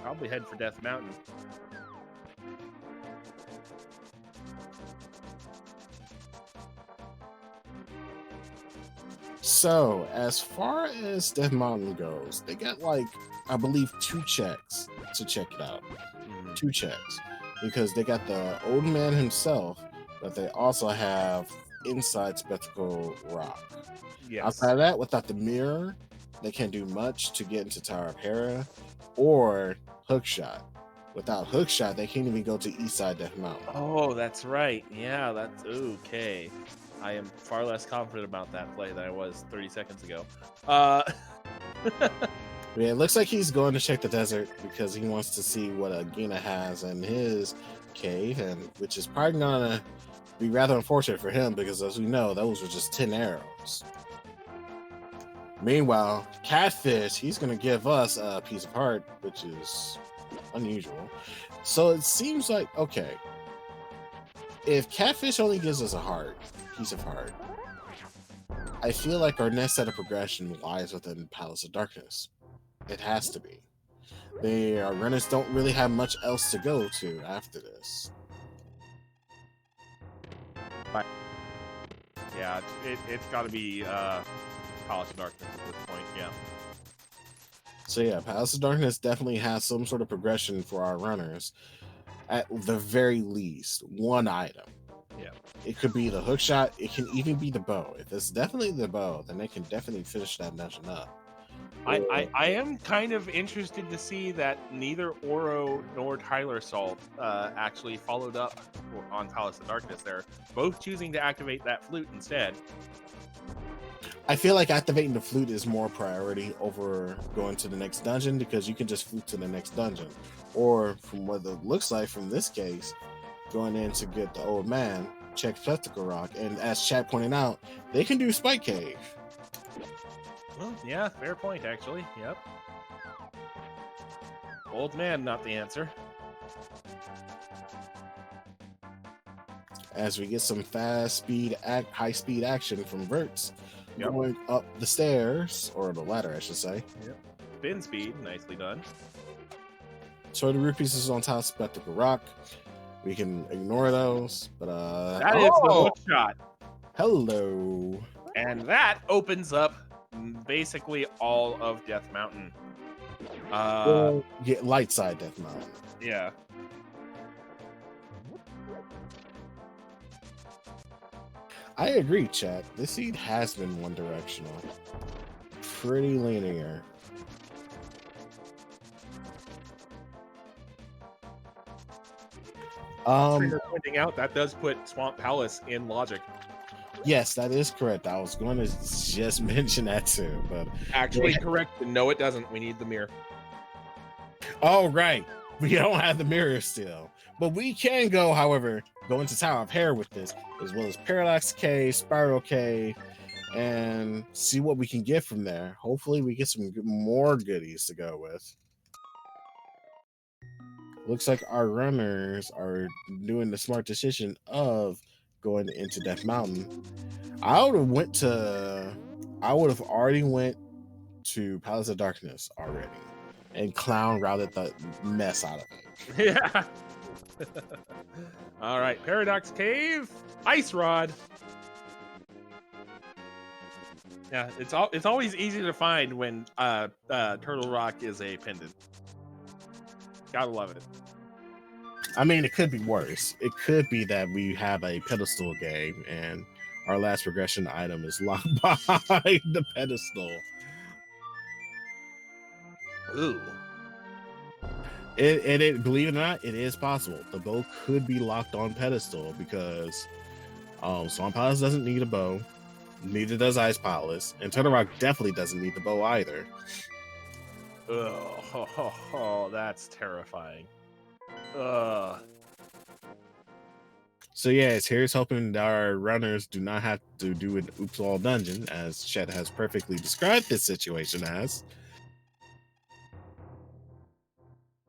probably head for Death Mountain. So, as far as Death Mountain goes, they got like, I believe, 2 checks to check it out. 2 checks. Because they got the old man himself, but they also have Inside Spectacle Rock. Yes. Outside of that, without the mirror, they can't do much to get into Tower of Hera or Hookshot. Without Hookshot, they can't even go to Eastside Death Mountain. Oh, that's right. Yeah, that's okay. I am far less confident about that play than I was 30 seconds ago. Yeah, it looks like he's going to check the desert because he wants to see what Agina has in his cave, and which is probably gonna be rather unfortunate for him because, as we know, those were just 10 arrows. Meanwhile, Catfish, he's going to give us a piece of heart, which is unusual. So it seems like, okay, if Catfish only gives us a piece of heart, I feel like our next set of progression lies within Palace of Darkness. It has to be. Our runners don't really have much else to go to after this. Yeah, it's got to be Palace of Darkness at this point, yeah. So yeah, Palace of Darkness definitely has some sort of progression for our runners. At the very least, one item. Yeah. It could be the hookshot. It can even be the bow. If it's definitely the bow, then they can definitely finish that dungeon up. I am kind of interested to see that neither Oro nor Tylersalt actually followed up on Palace of Darkness there, both choosing to activate that flute instead. I feel like activating the flute is more priority over going to the next dungeon because you can just flute to the next dungeon. Or from what it looks like from this case, going in to get the old man, check Spectacle Rock, and as Chad pointed out, they can do Spike Cave. Well, yeah, fair point, actually. Yep. Old man, not the answer. As we get some high speed action from Vertz, Yep. going up the stairs, or the ladder, I should say. Yep. Spin speed, nicely done. So the rupees is on top of Spectacle Rock. We can ignore those, but that is the hook shot. Hello. And that opens up basically all of Death Mountain. Get light side Death Mountain. Yeah. I agree, chat. This seed has been one directional. Pretty linear. Pointing out that does put Swamp Palace in logic. Yes, that is correct. I was going to just mention that too, but actually correct. No, it doesn't. We need the mirror. Oh, right. We don't have the mirror still, but we can go. However, go into Tower of Hera with this, as well as Parallax Cave, Spiral Cave, and see what we can get from there. Hopefully, we get some more goodies to go with. Looks like our runners are doing the smart decision of going into Death Mountain. I would have already went to Palace of Darkness already, and Clown routed the mess out of it. Yeah. All right, Paradox Cave, Ice Rod. Yeah, it's always easy to find when Turtle Rock is a pendant. Gotta love it. I mean, it could be worse. It could be that we have a pedestal game and our last progression item is locked behind the pedestal. Ooh. It believe it or not, it is possible. The bow could be locked on pedestal because Swamp Palace doesn't need a bow, neither does Ice Palace, and Turtle Rock definitely doesn't need the bow either. Oh, that's terrifying. So yes, here's hoping that our runners do not have to do an oops all dungeon, as Chet has perfectly described this situation as.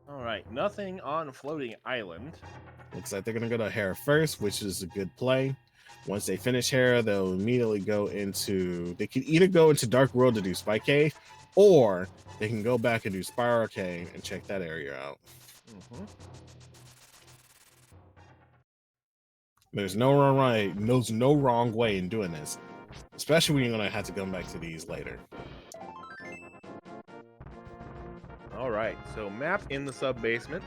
All right, nothing on floating island. Looks like they're gonna go to Hera first, which is a good play. Once they finish Hera, they'll immediately go into. They can either go into Dark World to do Spike Cave, or they can go back and do Spiral Cave and check that area out. There's no wrong way in doing this, especially when you're gonna have to come back to these later. All right, so map in the sub basement.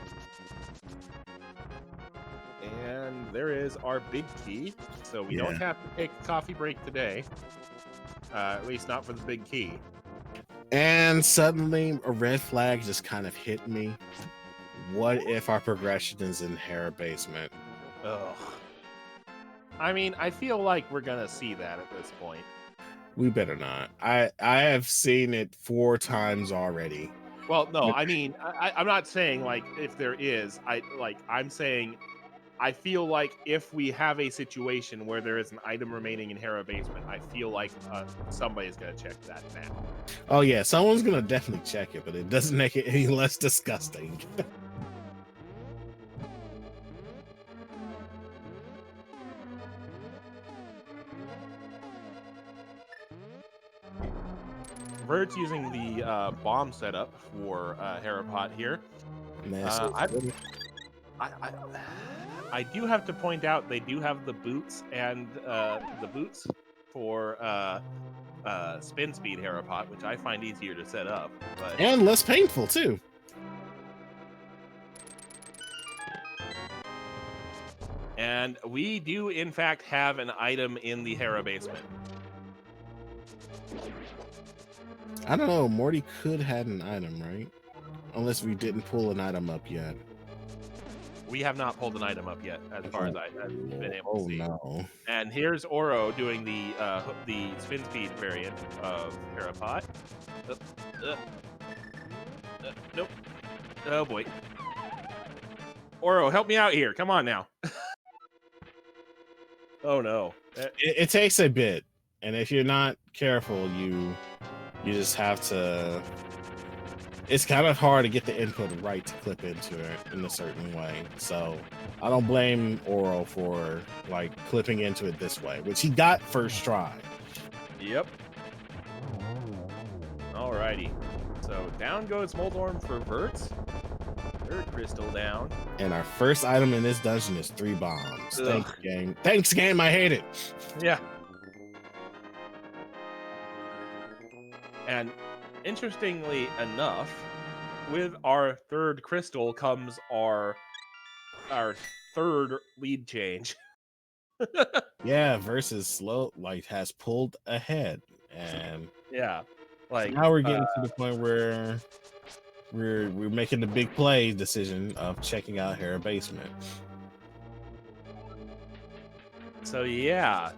And there is our big key. So we don't have to take a coffee break today. At least not for the big key. And suddenly a red flag just kind of hit me. What if our progression is in Hera basement? Ugh. I mean, I feel like we're gonna see that at this point. We better not. I have seen it 4 times already. Well, no, I mean, I'm not saying like if there is. I'm saying I feel like if we have a situation where there is an item remaining in Hera basement, I feel like somebody's gonna check that now. Oh yeah, someone's gonna definitely check it, but it doesn't make it any less disgusting. Vertz using the bomb setup for Herapot here. I do have to point out they do have the boots and the boots for spin speed Herapot, which I find easier to set up. But... And less painful too. And we do in fact have an item in the Hera basement. I don't know, Morty could have an item, right? Unless we didn't pull an item up yet. We have not pulled an item up yet, as far as I've been able to see. No. And here's Oro doing the spin speed variant of Herapot. Nope. Oh boy. Oro, help me out here. Come on now. Oh no. It takes a bit, and if you're not careful, you just have to. It's kind of hard to get the input right to clip into it in a certain way. So I don't blame Oro for like clipping into it this way, which he got first try. Yep. Alrighty. So down goes Moldorm for Vertz. Third crystal down. And our first item in this dungeon is 3 bombs. Thanks, game. Thanks, game. I hate it. Yeah. And interestingly enough, with our third crystal comes our third lead change. Yeah, versus slow has pulled ahead, and yeah, like now we're getting to the point where we're making the big play decision of checking out Hera basement. So yeah,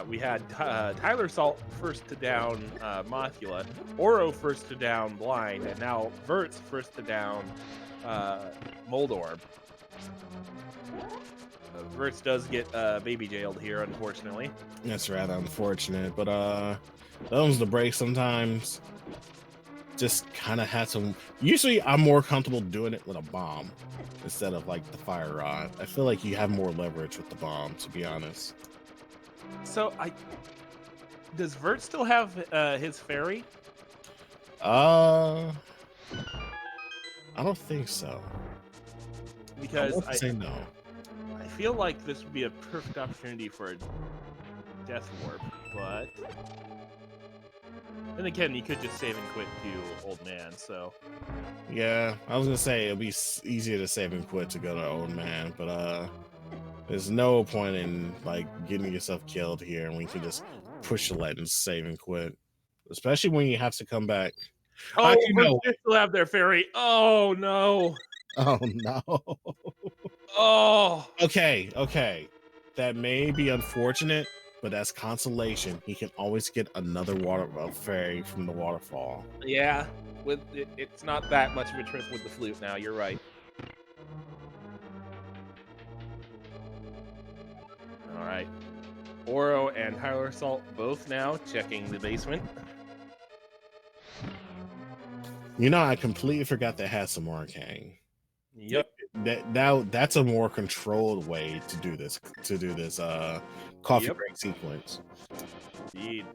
we had Tylersalt first to down Mothula, Oro first to down Blind, and now Vertz first to down Moldorm. Vertz does get baby jailed here, unfortunately. That's rather unfortunate, but those the break sometimes just kind of had some. Usually, I'm more comfortable doing it with a bomb instead of like the fire rod. I feel like you have more leverage with the bomb, to be honest. So does Vertz still have his fairy? I don't think so. Because I say no. I feel like this would be a perfect opportunity for a death warp, but then again, you could just save and quit to Old Man. So yeah, I was gonna say it'll be easier to save and quit to go to Old Man, but there's no point in like getting yourself killed here, and we can just push the let and save and quit, especially when you have to come back. Oh, they still have their fairy. Oh no. Oh no. Oh. Okay. That may be unfortunate, but that's consolation. He can always get another fairy from the waterfall. Yeah, it's not that much of a trip with the flute now. You're right. right. Oro and Tylersalt both now checking the basement. You know, I completely forgot that has some arcane. Yep. That's a more controlled way to do this. Coffee break sequence. Indeed.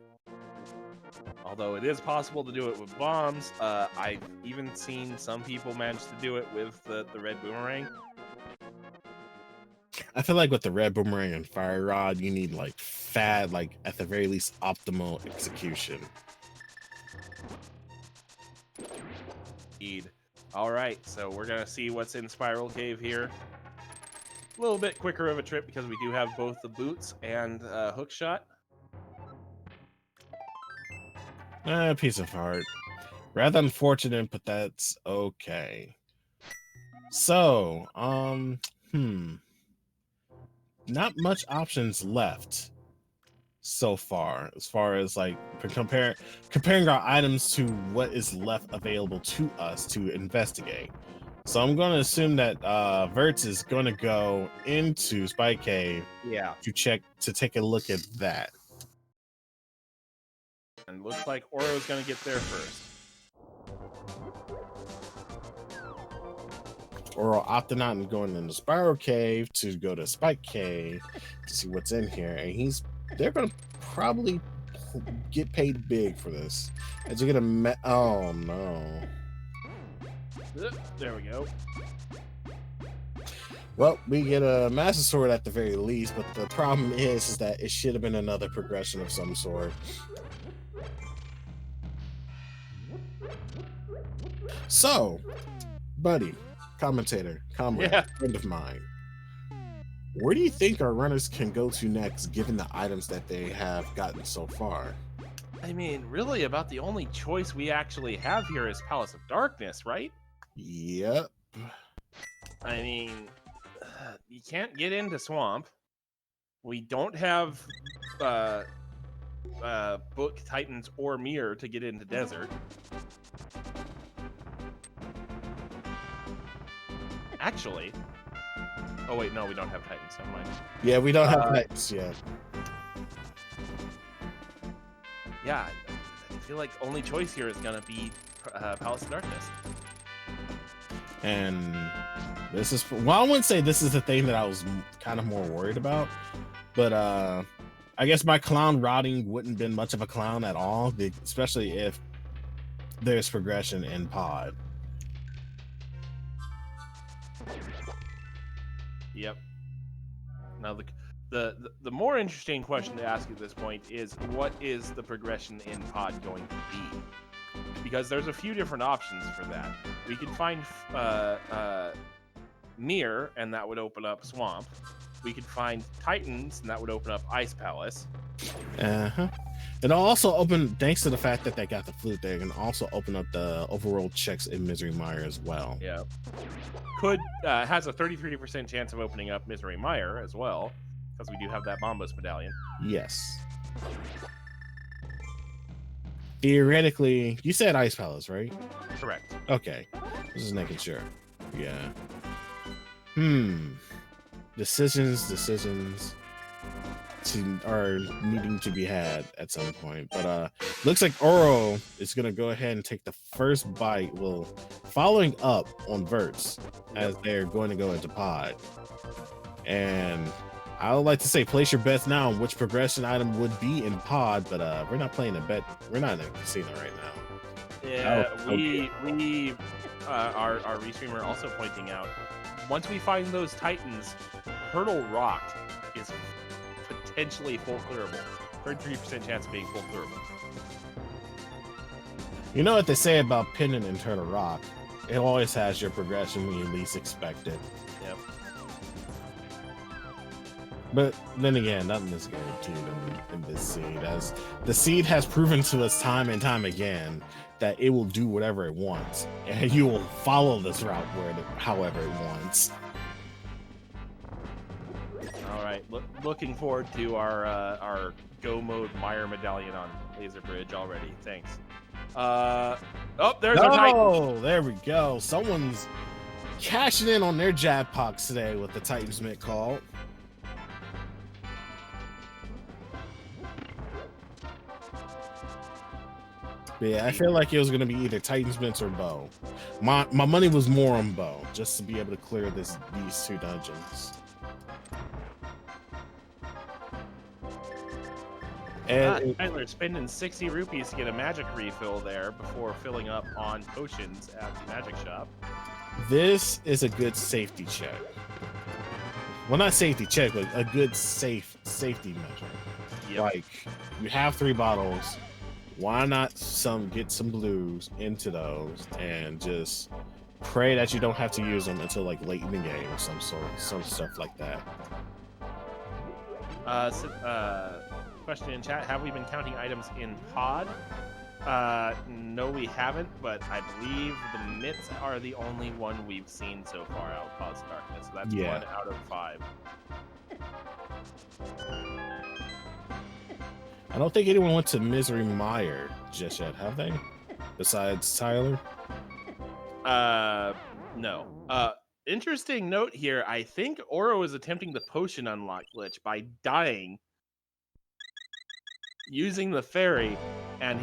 Although it is possible to do it with bombs, I've even seen some people manage to do it with the red boomerang. I feel like with the red boomerang and fire rod, you need like at the very least optimal execution. Indeed. All right, so we're gonna see what's in Spiral Cave here. A little bit quicker of a trip because we do have both the boots and hook shot. Piece of heart. Rather unfortunate, but that's okay. So, not much options left so far as like comparing our items to what is left available to us to investigate. So I'm going to assume that Vertz is going to go into Spike Cave to take a look at that. And looks like Oro's going to get there first. Oro opting out and going into Spiral Cave to go to Spike Cave to see what's in here, and they're gonna probably get paid big for this. As you get oh no! There we go. Well, we get a Master Sword at the very least, but the problem is that it should have been another progression of some sort. So, buddy. Commentator, comrade, friend of mine. Where do you think our runners can go to next, given the items that they have gotten so far? I mean, really, about the only choice we actually have here is Palace of Darkness, right? Yep. I mean, you can't get into Swamp. We don't have Book, Titans, or Mirror to get into Desert. Actually, oh wait, no, we don't have Titans. Never mind. Yeah, we don't have Titans yet. Yeah, I feel like the only choice here is gonna be Palace of Darkness. And this is, well, I wouldn't say this is the thing that I was kind of more worried about, but I guess my clown routing wouldn't have been much of a clown at all, especially if there's progression in pod. Yep. Now the more interesting question to ask at this point is, what is the progression in pod going to be? Because there's a few different options for that. We could find Mirror, and that would open up Swamp. We could find Titans, and that would open up Ice Palace. It'll also open, thanks to the fact that they got the flute, they can also open up the overworld checks in Misery Mire as well. Yeah. Has a 33% chance of opening up Misery Mire as well, because we do have that Bombos medallion. Yes. Theoretically, you said Ice Palace, right? Correct. Okay. Just making sure. Yeah. Decisions are needing to be had at some point, but looks like Oro is gonna go ahead and take the first bite, following up on Vertz as they're going to go into pod. And I would like to say place your bets now on which progression item would be in pod, but we're not playing a bet. We're not in a casino right now. Yeah, our Restreamer also pointing out, once we find those Titans, Hurdle Rock is potentially full clearable. 33% chance of being full clearable. You know what they say about Pendant and Turtle Rock? It always has your progression when you least expect it. Yep. But then again, nothing is guaranteed in this seed, as the seed has proven to us time and time again that it will do whatever it wants, and you will follow this route however it wants. All right, looking forward to our go mode Mire medallion on Laser Bridge already. Thanks. Oh, there's a Titan. Oh, there we go. Someone's cashing in on their jackpots today with the Titan Smith call. Yeah, I feel like it was gonna be either Titan's Mints or Bow. My money was more on Bow, just to be able to clear these two dungeons. And Tyler spending 60 rupees to get a magic refill there before filling up on potions at the magic shop. This is a good safety check. Well, not safety check, but a good safety measure. Yep. Like, you have 3 bottles. Why not get some blues into those and just pray that you don't have to use them until like late in the game or some stuff like that. Question in chat: have we been counting items in pod? No, we haven't, but I believe the mitts are the only one we've seen so far out of Paws of Darkness. So that's 1 out of 5. I don't think anyone went to Misery Mire just yet, have they? Besides Tyler? No. Interesting note here. I think Oro is attempting the potion unlock glitch by dying using the fairy, and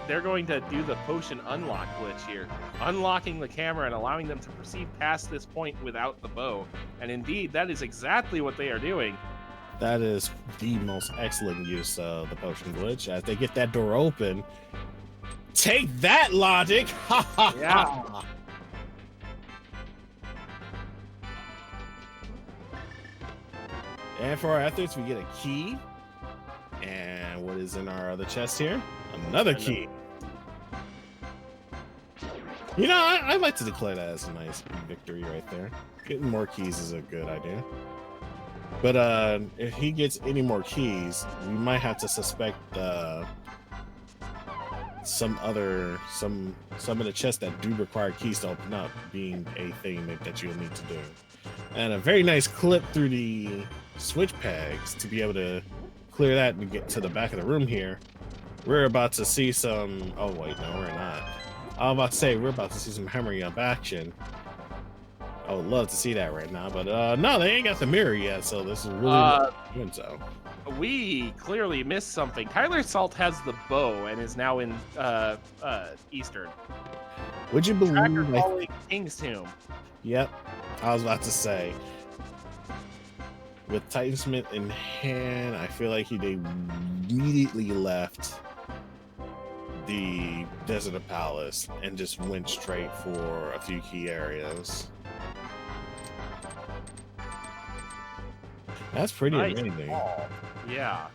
they're going to do the potion unlock glitch here, unlocking the camera and allowing them to proceed past this point without the bow. And indeed, that is exactly what they are doing. That is the most excellent use of the potion glitch. As they get that door open, take that, logic! Yeah. And for our efforts, we get a key. And what is in our other chest here? Another key. You know, I like to declare that as a nice victory right there. Getting more keys is a good idea. But if he gets any more keys, we might have to suspect some of the chests that do require keys to open up being a thing that you'll need to do. And a very nice clip through the switch pegs to be able to clear that and get to the back of the room here. We're about to see some... Oh, wait, no, we're not. I was about to say, we're about to see some hammering up action. I would love to see that right now, but no, they ain't got the mirror yet, so this is really doing so. We clearly missed something. Tylersalt has the bow and is now in Eastern. Would you believe King's Tomb? Yep, I was about to say. With Titansmith in hand, I feel like they immediately left the Desert of Palace and just went straight for a few key areas. That's pretty amazing. Yeah,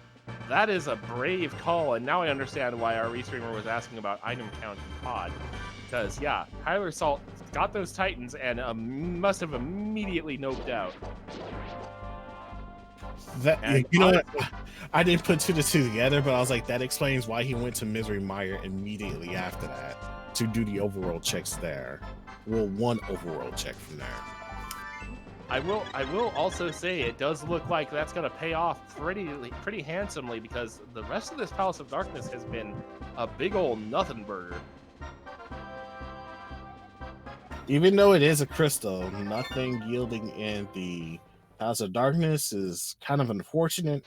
that is a brave call, and now I understand why our Restreamer was asking about item count in pod. Because, yeah, Tylersalt got those Titans and must have immediately noped out. That, you know what? I didn't put 2 to 2 together, but I was like, that explains why he went to Misery Mire immediately after that to do the overworld checks there. Well, one overworld check from there. I will also say it does look like that's going to pay off pretty handsomely, because the rest of this Palace of Darkness has been a big old nothing burger. Even though it is a crystal, nothing yielding in the Palace of Darkness is kind of unfortunate,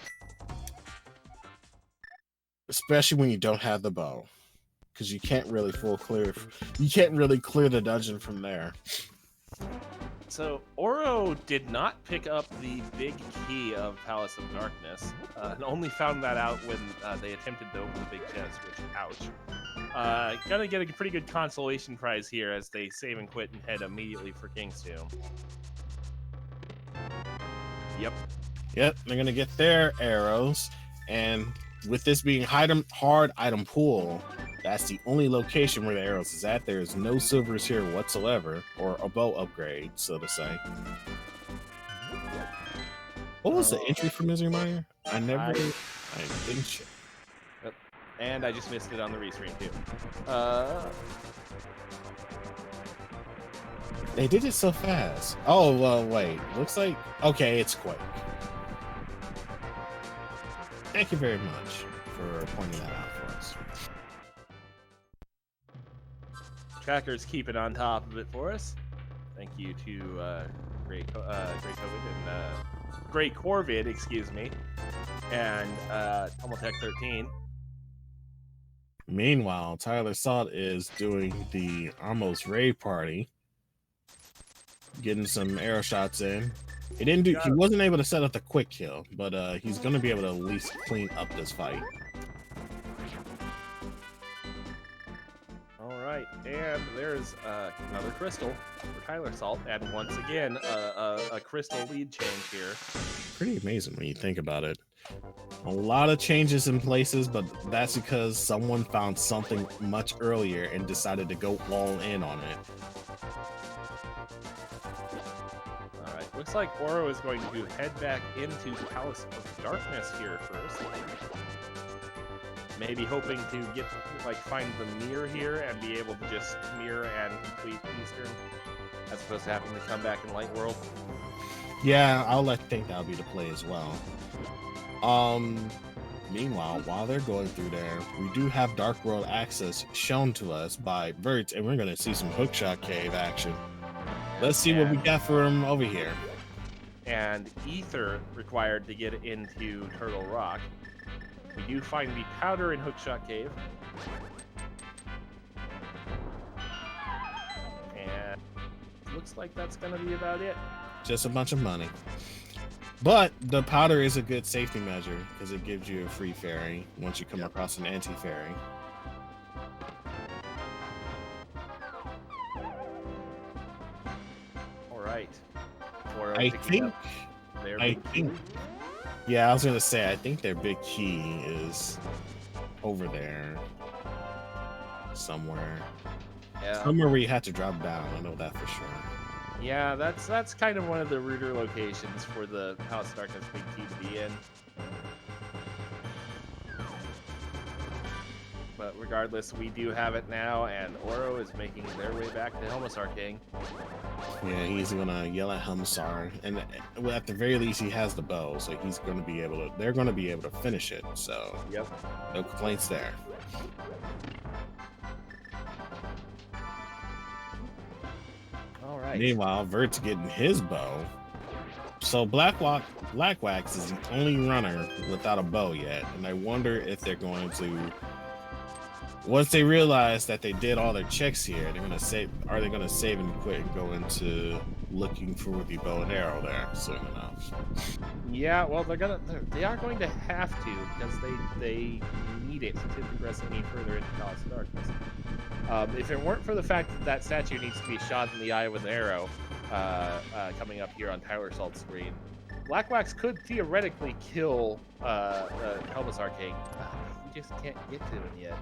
especially when you don't have the bow, because you can't really clear the dungeon from there. So Oro did not pick up the big key of Palace of Darkness, and only found that out when they attempted to open the big chest, which, ouch. Gonna get a pretty good consolation prize here as they save and quit and head immediately for King's Tomb. Yep, they're gonna get their arrows, and with this being hard item pool, that's the only location where the arrows is at. There is no silvers here whatsoever, or a bow upgrade, so to say. What was the entry for Misery Mire? I didn't check. Yep. And I just missed it on the restream too. They did it so fast. Oh, well, wait. Looks like... Okay, it's Quake. Thank you very much for pointing that out for us. Tracker's keeping on top of it for us. Thank you to Greycorvid, excuse me, and Tumultech 13. Meanwhile, Tylersalt is doing the almost rave party, getting some arrow shots in. He wasn't able to set up the quick kill, but he's gonna be able to at least clean up this fight. All right, and there's another crystal for Tylersalt, and once again a crystal lead change here. Pretty amazing when you think about it. A lot of changes in places, but that's because someone found something much earlier and decided to go all in on it. Looks like Oro is going to head back into the Palace of Darkness here first. Maybe hoping to find the mirror here and be able to just mirror and complete Eastern, as opposed to having to come back in Light World. Yeah, think that'll be the play as well. Meanwhile, while they're going through there, we do have Dark World access shown to us by Vertz, and we're gonna see some hookshot cave action. Let's see what we got for him over here. And Ether required to get into Turtle Rock. We do find the powder in Hookshot Cave. And looks like that's going to be about it. Just a bunch of money. But the powder is a good safety measure because it gives you a free fairy once you come across an anti-fairy. All right. Yeah, I was gonna say, I think their big key is over there somewhere. Yeah. Somewhere where you have to drop down. I know that for sure. Yeah, that's kind of one of the ruder locations for the Palace of Darkness big key to be in. But regardless, we do have it now, and Oro is making their way back to Helmusar King. Yeah, he's gonna yell at Helmusar, and at the very least, he has the bow, so he's gonna be able to. They're gonna be able to finish it. So, yep, no complaints there. All right. Meanwhile, Vertz getting his bow. So Blackwax is the only runner without a bow yet, and I wonder if they're going to. Once they realize that they did all their checks here, they're gonna save. Are they gonna save and quit and go into looking for the bow and arrow there soon enough? Yeah, well, they are going to have to because they need it to progress any further into Palace of Darkness. If it weren't for the fact that statue needs to be shot in the eye with an arrow, coming up here on Tylersalt's screen, Blackwax could theoretically kill Helmusar King. We just can't get to him yet.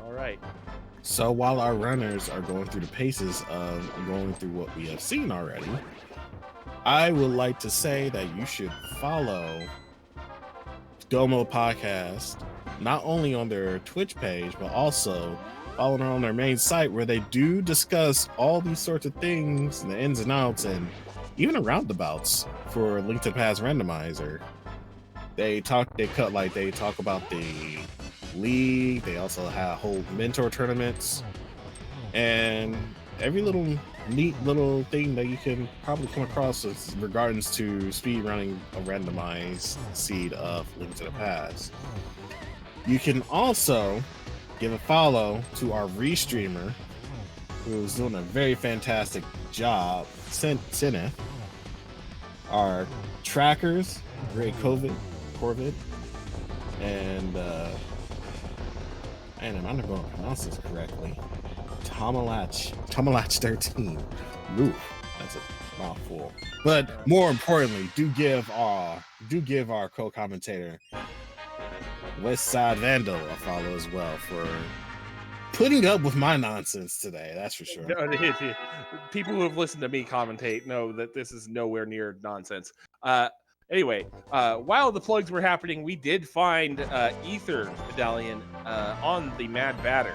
All right. So while our runners are going through the paces of going through what we have seen already, I would like to say that you should follow Domo Podcast, not only on their Twitch page, but also follow them on their main site where they do discuss all these sorts of things, the ins and outs, and even a roundabouts for Link to the Past Randomizer. They talk about the league. They also hold mentor tournaments and every little neat little thing that you can probably come across with regards to speed running a randomized seed of Link to the Past. You can also give a follow to our Restreamer, who's doing a very fantastic job. Cinaeth, our trackers, Greycorvid, and I'm not going to pronounce this correctly. Tomalach 13. Ooh, that's a mouthful. But more importantly, do give our co-commentator WesSideVandal a follow as well for putting up with my nonsense today. That's for sure. People who have listened to me commentate know that this is nowhere near nonsense. Anyway, while the plugs were happening, we did find Ether Medallion on the Mad Batter.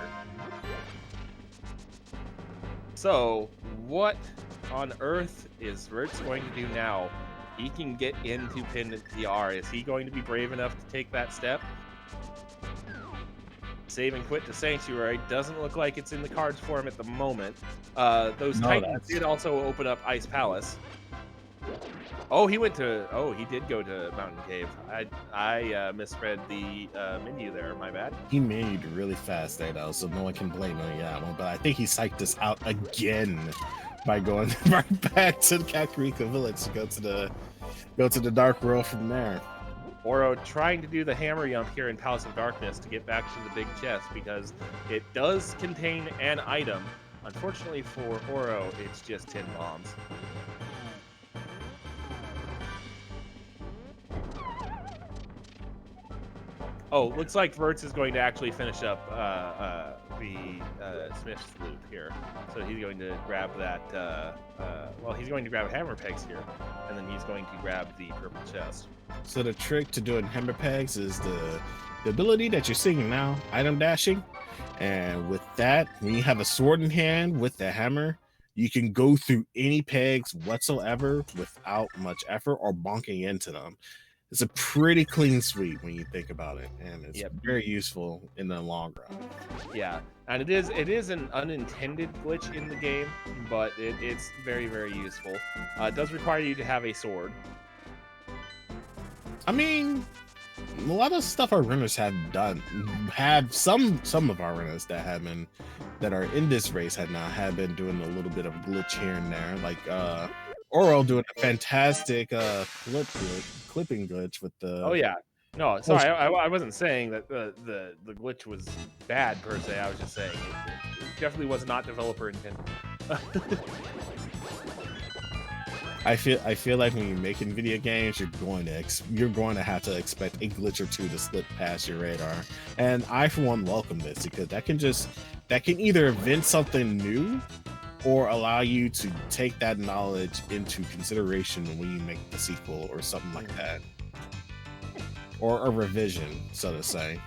So, what on earth is Vertz going to do now? He can get into Pendant TR. Is he going to be brave enough to take that step? Save and quit to Sanctuary. Doesn't look like it's in the cards for him at the moment. Those Titans did also open up Ice Palace. Oh, he went to. Oh, he did go to Mountain Cave. I misread the menu there. My bad. He made really fast there though, so no one can blame him on that one. But I think he psyched us out again by going right back to the Kakariko village to go to the Dark World from there. Oro trying to do the hammer jump here in Palace of Darkness to get back to the big chest because it does contain an item. Unfortunately for Oro, it's just 10 bombs. Oh, looks like Vertz is going to actually finish up the Smith's loop here. So he's going to grab that, well, he's going to grab hammer pegs here, and then he's going to grab the purple chest. So the trick to doing hammer pegs is the ability that you're seeing now, item dashing. And with that, when you have a sword in hand with the hammer, you can go through any pegs whatsoever without much effort or bonking into them. It's a pretty clean sweep when you think about it, and it's very useful in the long run. Yeah, and it is an unintended glitch in the game, but it's very, very useful. It does require you to have a sword. I mean, a lot of stuff our runners have some of our runners that are in this race have been doing a little bit of glitch here and there, like Oro doing a fantastic clipping glitch with the. Oh yeah, no, sorry, I wasn't saying that the glitch was bad per se. I was just saying it definitely was not developer intended. I feel like when you're making video games, you're going to have to expect a glitch or two to slip past your radar, and I for one welcome this because that can either invent something new or allow you to take that knowledge into consideration when you make the sequel or something like that, or a revision, so to say.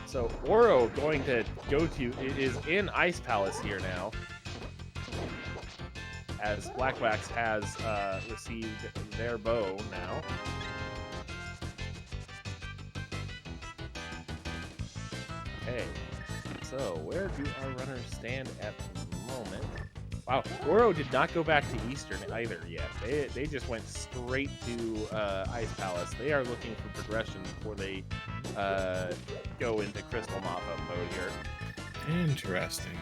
So Oro going to go to is in Ice Palace here now, as Blackwax has received their bow now. Okay, so where do our runners stand at the moment? Wow, Oro did not go back to Eastern either yet. They just went straight to Ice Palace. They are looking for progression before they go into Crystal Mop-Up mode here. Interesting.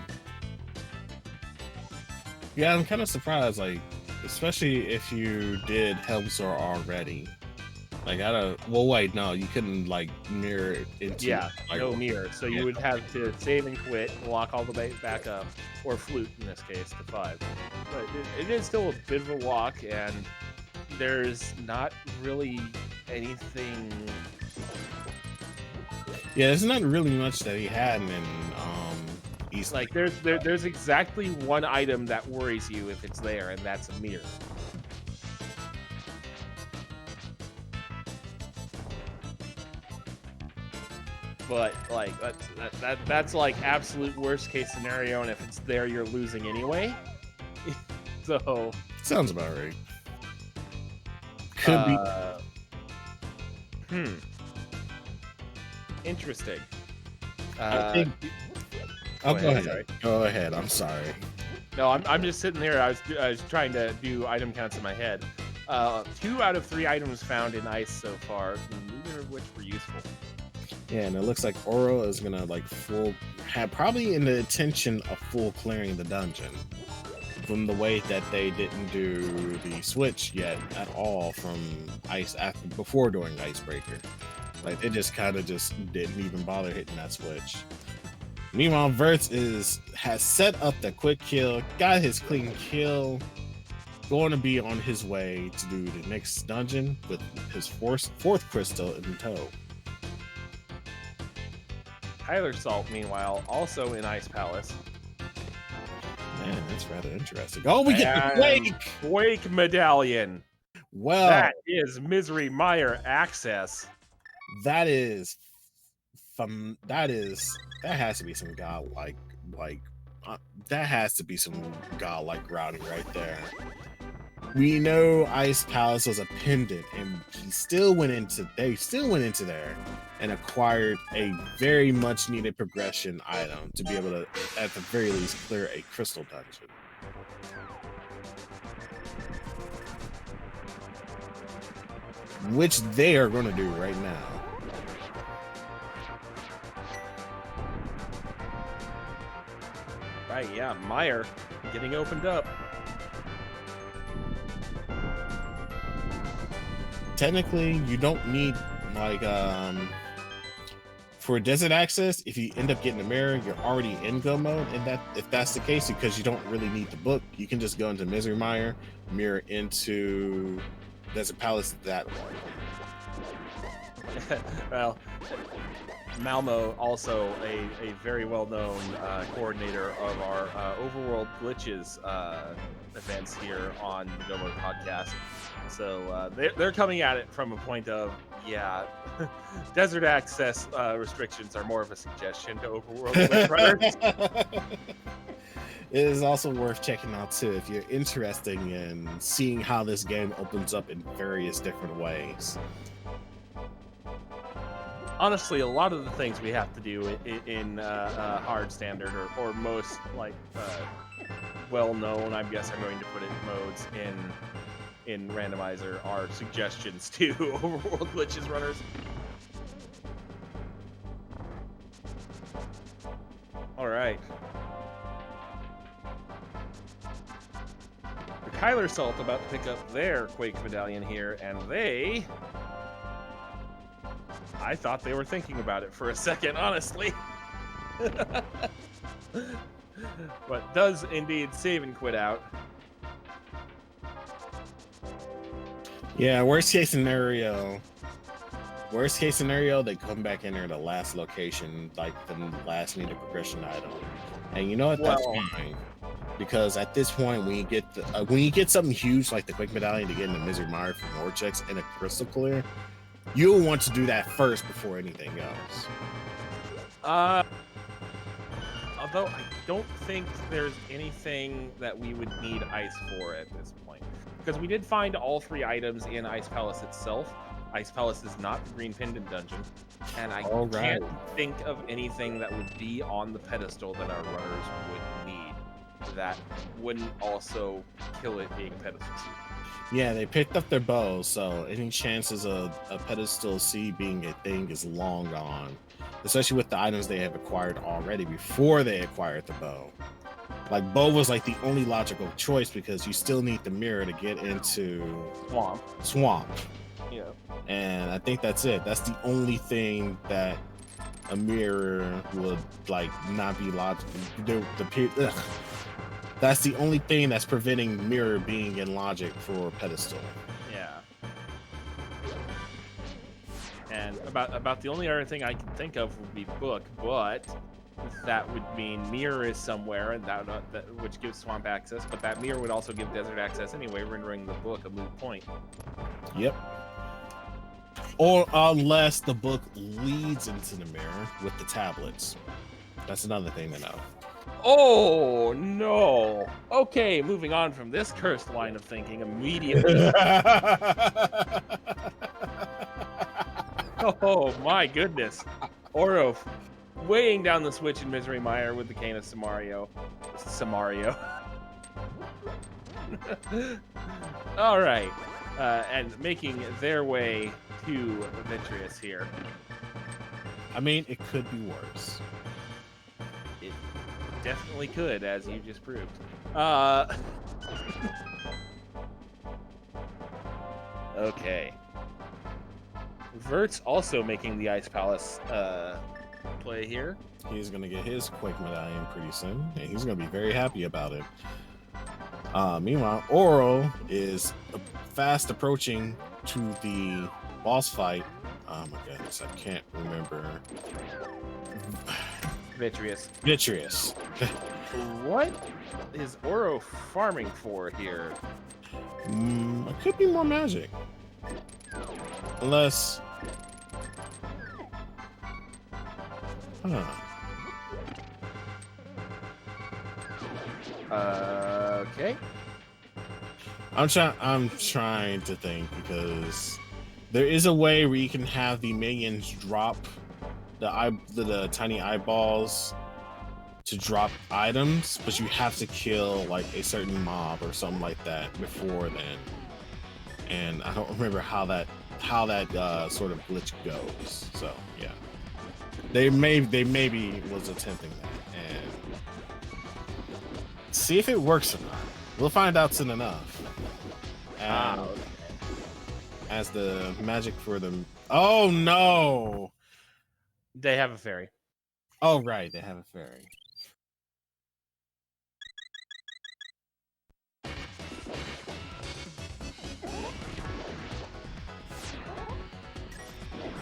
Yeah, I'm kind of surprised, like, especially if you did Helmsor already. Like, well, wait, no, you couldn't, like, mirror into... Yeah, like, no mirror. So you would have to save and quit, lock all the way back up, or flute, in this case, to 5. But it is still a bit of a walk, and there's not really anything... Yeah, there's not really much that he had in East. Like, there's exactly one item that worries you if it's there, and that's a mirror. But like that's like absolute worst case scenario, and if it's there, you're losing anyway. So sounds about right. Could be. Interesting. I think. Go ahead. Go ahead. I'm sorry. No, I'm just sitting there. I was trying to do item counts in my head. 2 out of 3 items found in ice so far, neither of which were useful. Yeah, and it looks like Oro is gonna like probably in the intention of full clearing the dungeon, from the way that they didn't do the switch yet at all from ice before doing Icebreaker. Like they just kind of didn't even bother hitting that switch. Meanwhile, Vertz has set up the quick kill, got his clean kill, going to be on his way to do the next dungeon with his fourth crystal in tow. Tylersalt, meanwhile, also in Ice Palace. Man, that's rather interesting. Oh, we get the Quake medallion. Well, that is Misery Mire access. That is from that has to be some godlike that has to be some godlike routing right there. We know Ice Palace was a pendant, and they still went into there and acquired a very much needed progression item to be able to, at the very least, clear a crystal dungeon. which they are going to do right now. Right, yeah, Meyer getting opened up. Technically, you don't need like for desert access. If you end up getting a mirror, you're already in go mode, and that if that's the case, because you don't really need the book, you can just go into Misery Mire, mirror into Desert Palace that way. Well, Malmo, also a very well-known coordinator of our Overworld Glitches events here on the Go Mode podcast. So they're coming at it from a point of, yeah, desert access restrictions are more of a suggestion to Overworld Glitch runners. It is also worth checking out too if you're interested in seeing how this game opens up in various different ways. Honestly, a lot of the things we have to do in hard standard or most like well-known, I guess I'm going to put it, modes in randomizer are suggestions to Overworld Glitches runners. All right. The Tylersalt about to pick up their Quake Medallion here, and I thought they were thinking about it for a second, honestly. But does indeed save and quit out. Yeah, worst case scenario, they come back in there the last location, like the last needed progression item. And you know what? That's fine. Because at this point, when you get something huge like the Quick Medallion to get in the Misery Mire for more checks and a crystal clear, you'll want to do that first before anything else. Although I don't think there's anything that we would need ice for at this point. Because we did find all 3 items in Ice Palace itself. Ice Palace is not the Green Pendant Dungeon. And I can't think of anything that would be on the pedestal that our runners would need that wouldn't also kill it being pedestal C. Yeah, they picked up their bow, so any chances of a pedestal C being a thing is long gone. Especially with the items they have acquired already before they acquired the bow. Like, bow was like the only logical choice because you still need the mirror to get into Swamp. Yeah. And I think that's it. That's the only thing that a mirror would like not be logical. That's the only thing that's preventing mirror being in logic for pedestal. Yeah. And about the only other thing I can think of would be book, but that would mean mirror is somewhere, and that which gives swamp access. But that mirror would also give desert access anyway, rendering the book a moot point. Yep. Or unless the book leads into the mirror with the tablets. That's another thing to know. Oh no! Okay, moving on from this cursed line of thinking immediately. Oh my goodness. Oro weighing down the switch in Misery Mire with the cane of Samario. All right. And making their way to Vitreous here. I mean, it could be worse. It definitely could, as you just proved. Okay. Vertz also making the Ice Palace play here. He's going to get his Quake Medallion pretty soon, and he's going to be very happy about it. Meanwhile, Oro is fast approaching to the boss fight. Oh my goodness, I can't remember. Vitreous. What is Oro farming for here? It could be more magic. Unless... Okay. I'm trying to think, because there is a way where you can have the minions drop the tiny eyeballs to drop items, but you have to kill like a certain mob or something like that before then. And I don't remember how that how that sort of glitch goes. So yeah, they maybe was attempting that and see if it works or not. We'll find out soon enough. As the magic for them. Oh no! They have a fairy. Oh right, they have a fairy.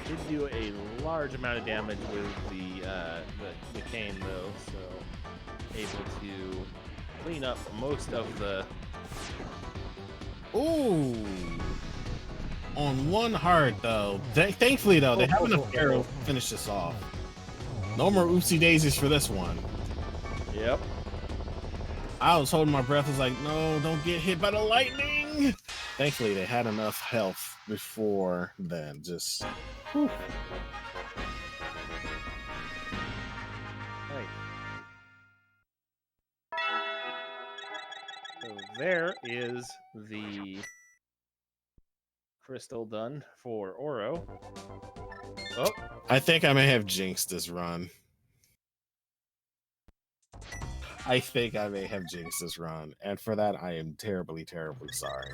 Did do a large amount of damage with the cane though, so able to clean up most of the. Ooh. On one heart though. Thankfully though, they have enough arrow to finish this off. No more oopsie daisies for this one. Yep. I was holding my breath. I was like, no, don't get hit by the lightning. Thankfully, they had enough health before then. Just. Whew. Right. So there is the crystal done for Oro. Oh, I think I may have jinxed this run. I think I may have jinxed this run, and for that, I am terribly, terribly sorry.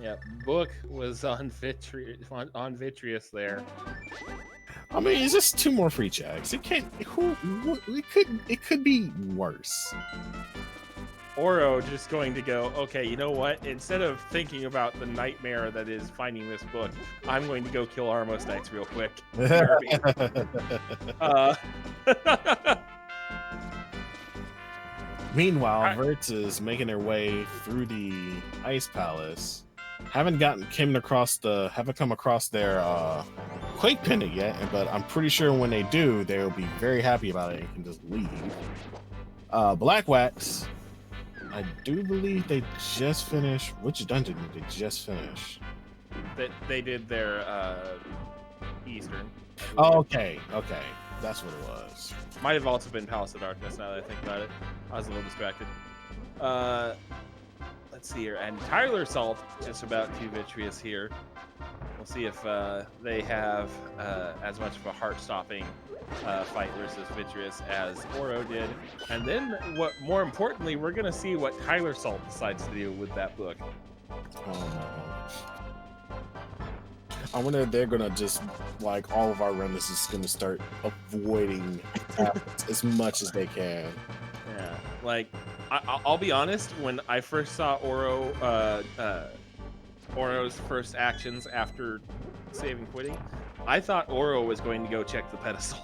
yeah. Book was on Vitreous there. I mean, it's just 2 more free checks. It can't. It could be worse. Oro just going to go, okay, you know what? Instead of thinking about the nightmare that is finding this book, I'm going to go kill Armos Knights real quick. Meanwhile, Vertz is making their way through the Ice Palace. Haven't come across their Quake Pendant yet, but I'm pretty sure when they do, they'll be very happy about it and can just leave. Blackwax, I do believe they just finished. Which dungeon did they just finish? They did their Eastern. Oh, okay. That's what it was. Might have also been Palace of Darkness, now that I think about it. I was a little distracted. Let's see here. And Tylersalt, just about to Vitreous here. We'll see if they have as much of a heart-stopping fight versus Vitreous as Oro did. And then, more importantly, we're going to see what Tylersalt decides to do with that book. Oh, no. I wonder if they're gonna just, like, all of our runners is gonna start avoiding as much as they can. Yeah, like, I'll be honest, when I first saw Oro's first actions after saving quitting, I thought Oro was going to go check the pedestal.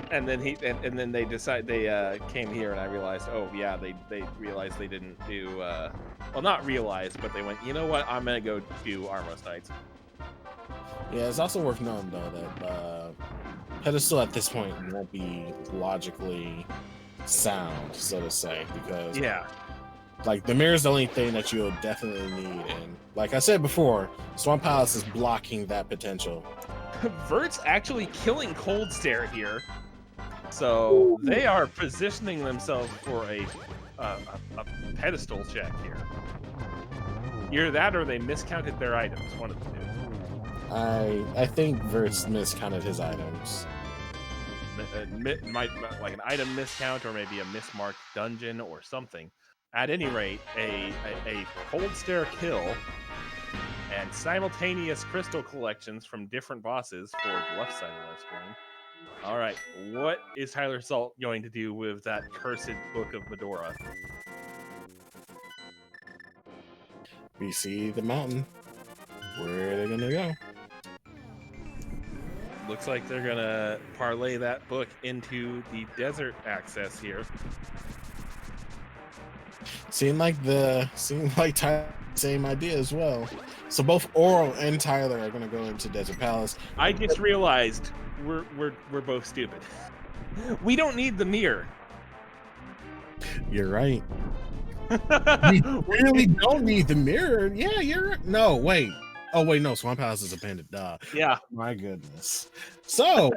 And then then they came here, and I realized, oh yeah, they realized they didn't do well, not realized, but they went, you know what, I'm gonna go do Armos Knights. Yeah, it's also worth knowing though that pedestal at this point won't be logically sound, so to say, because like the mirror is the only thing that you'll definitely need, and like I said before, Swamp Palace is blocking that potential. Vertz actually killing Cold Stare here. So they are positioning themselves for a pedestal check here. Either that or they miscounted their items, one of the two. I think Vertz miscounted his items. Might like an item miscount or maybe a mismarked dungeon or something. At any rate, a Cold Stare kill and simultaneous crystal collections from different bosses for the left side of our screen. All right, what is Tylersalt going to do with that cursed Book of Medora? We see the mountain. Where are they gonna go? Looks like they're gonna parlay that book into the desert access here. Seemed like Tyler, same idea as well. So both Oro and Tyler are gonna go into Desert Palace. I just realized we're both stupid. We don't need the mirror. You're right. We really don't need the mirror. Yeah, you're right. No, wait. Oh wait, no. Swamp Palace is abandoned. Duh. Yeah. My goodness. So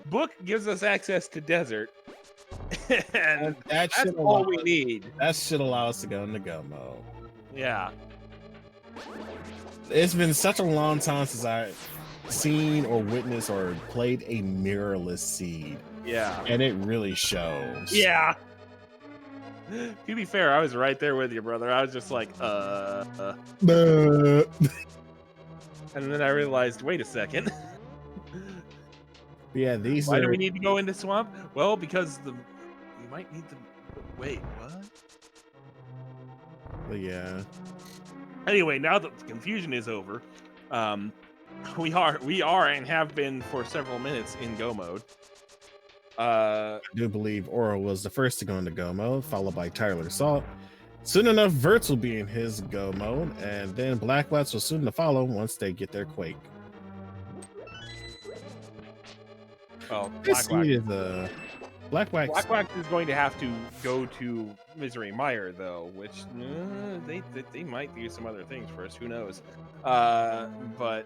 book gives us access to desert. And that's all we need. That should allow us to go into go mode. Yeah. It's been such a long time since I seen or witnessed or played a mirrorless seed. Yeah. And it really shows. Yeah. To be fair, I was right there with you, brother. I was just like, And then I realized, wait a second. Yeah, these Why are. do we need to go into swamp? Well, because we might need to. Wait, what? But yeah. Anyway, now that the confusion is over, we are and have been for several minutes in go mode. I do believe Aura was the first to go into go mode, followed by Tylersalt. Soon enough, Vertz will be in his go mode, and then Blackwax will soon to follow once they get their quake. Well, Blackwax is going to have to go to Misery Mire, though, which they might do some other things first. Who knows? But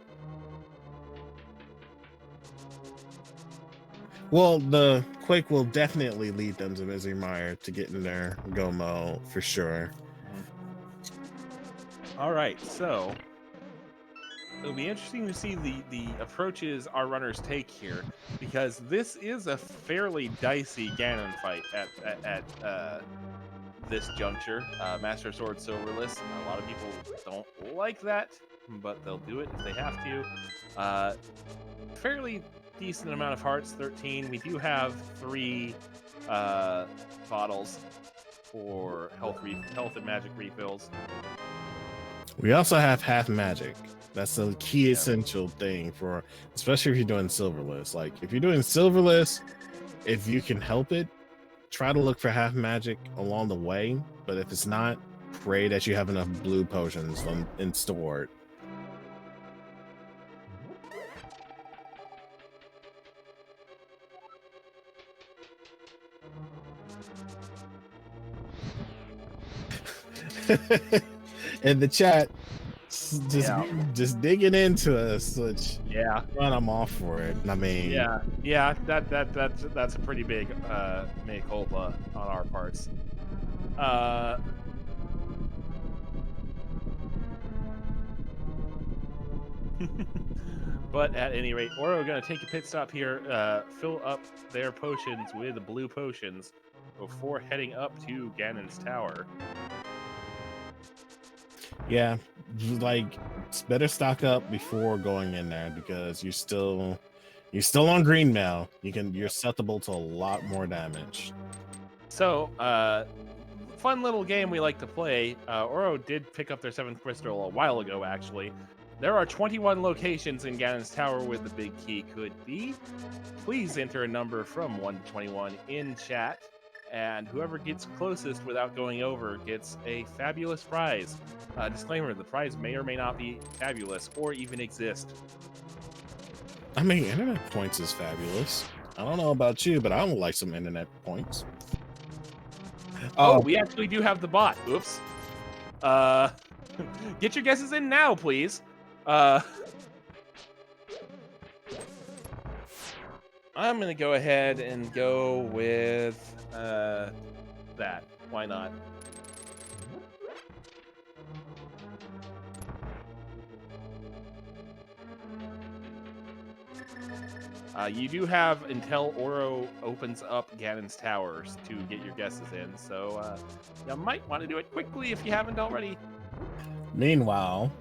well, the quake will definitely lead them to Misery Mire to get in their go mode for sure. All right, so it'll be interesting to see the approaches our runners take here, because this is a fairly dicey Ganon fight at this juncture. Master Sword Silverless. A lot of people don't like that, but they'll do it if they have to. Fairly decent amount of hearts, 13. We do have 3 bottles for health and magic refills. We also have half magic. That's a key essential thing for, especially if you're doing Silverless. Like if you're doing Silverless, if you can help it, try to look for half magic along the way. But if it's not, pray that you have enough blue potions in stored. In the chat, just digging into us, which I'm all for it. I mean, that's a pretty big mea culpa on our parts. But at any rate, Oro going to take a pit stop here, fill up their potions with blue potions before heading up to Ganon's tower. Yeah, like it's better stock up before going in there because you're still on green mail. You're susceptible to a lot more damage. So, fun little game we like to play. Oro did pick up their 7th crystal a while ago, actually. There are 21 locations in Ganon's tower where the big key could be. Please enter a number from 1 to 21 in chat, and whoever gets closest without going over gets a fabulous prize. Disclaimer, the prize may or may not be fabulous or even exist. I mean, internet points is fabulous. I don't know about you, but I would like some internet points. Oh, we actually do have the bot. Oops. Get your guesses in now, please. I'm going to go ahead and go with that. Why not? You do have until Oro opens up Ganon's towers to get your guesses in, so you might want to do it quickly if you haven't already. Meanwhile,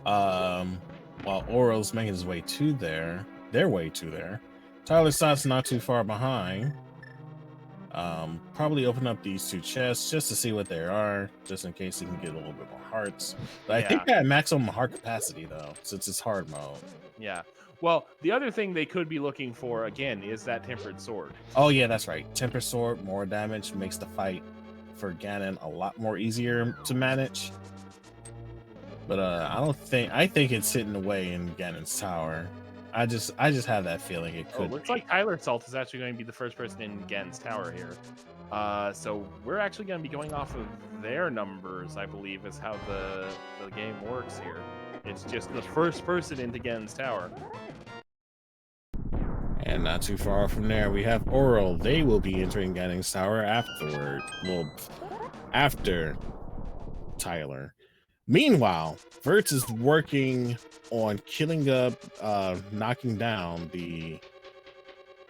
while Oro's making his way to their way to there, Tylersalt's not too far behind. Probably open up these 2 chests just to see what they are, just in case he can get a little bit more hearts. But I think that maximum heart capacity though, since it's hard mode. Yeah. Well, the other thing they could be looking for again is that tempered sword. Oh yeah, that's right. Tempered sword, more damage, makes the fight for Ganon a lot more easier to manage. But I think it's hidden away in Ganon's tower. I just have that feeling it could. Looks like Tylersalt is actually going to be the first person in Ganon's tower here. So we're actually going to be going off of their numbers, I believe, is how the game works here. It's just the first person into Ganon's tower. And not too far from there, we have Oro. They will be entering Ganon's tower afterward. Well, after Tyler. Meanwhile, Vertz is working on killing up, knocking down the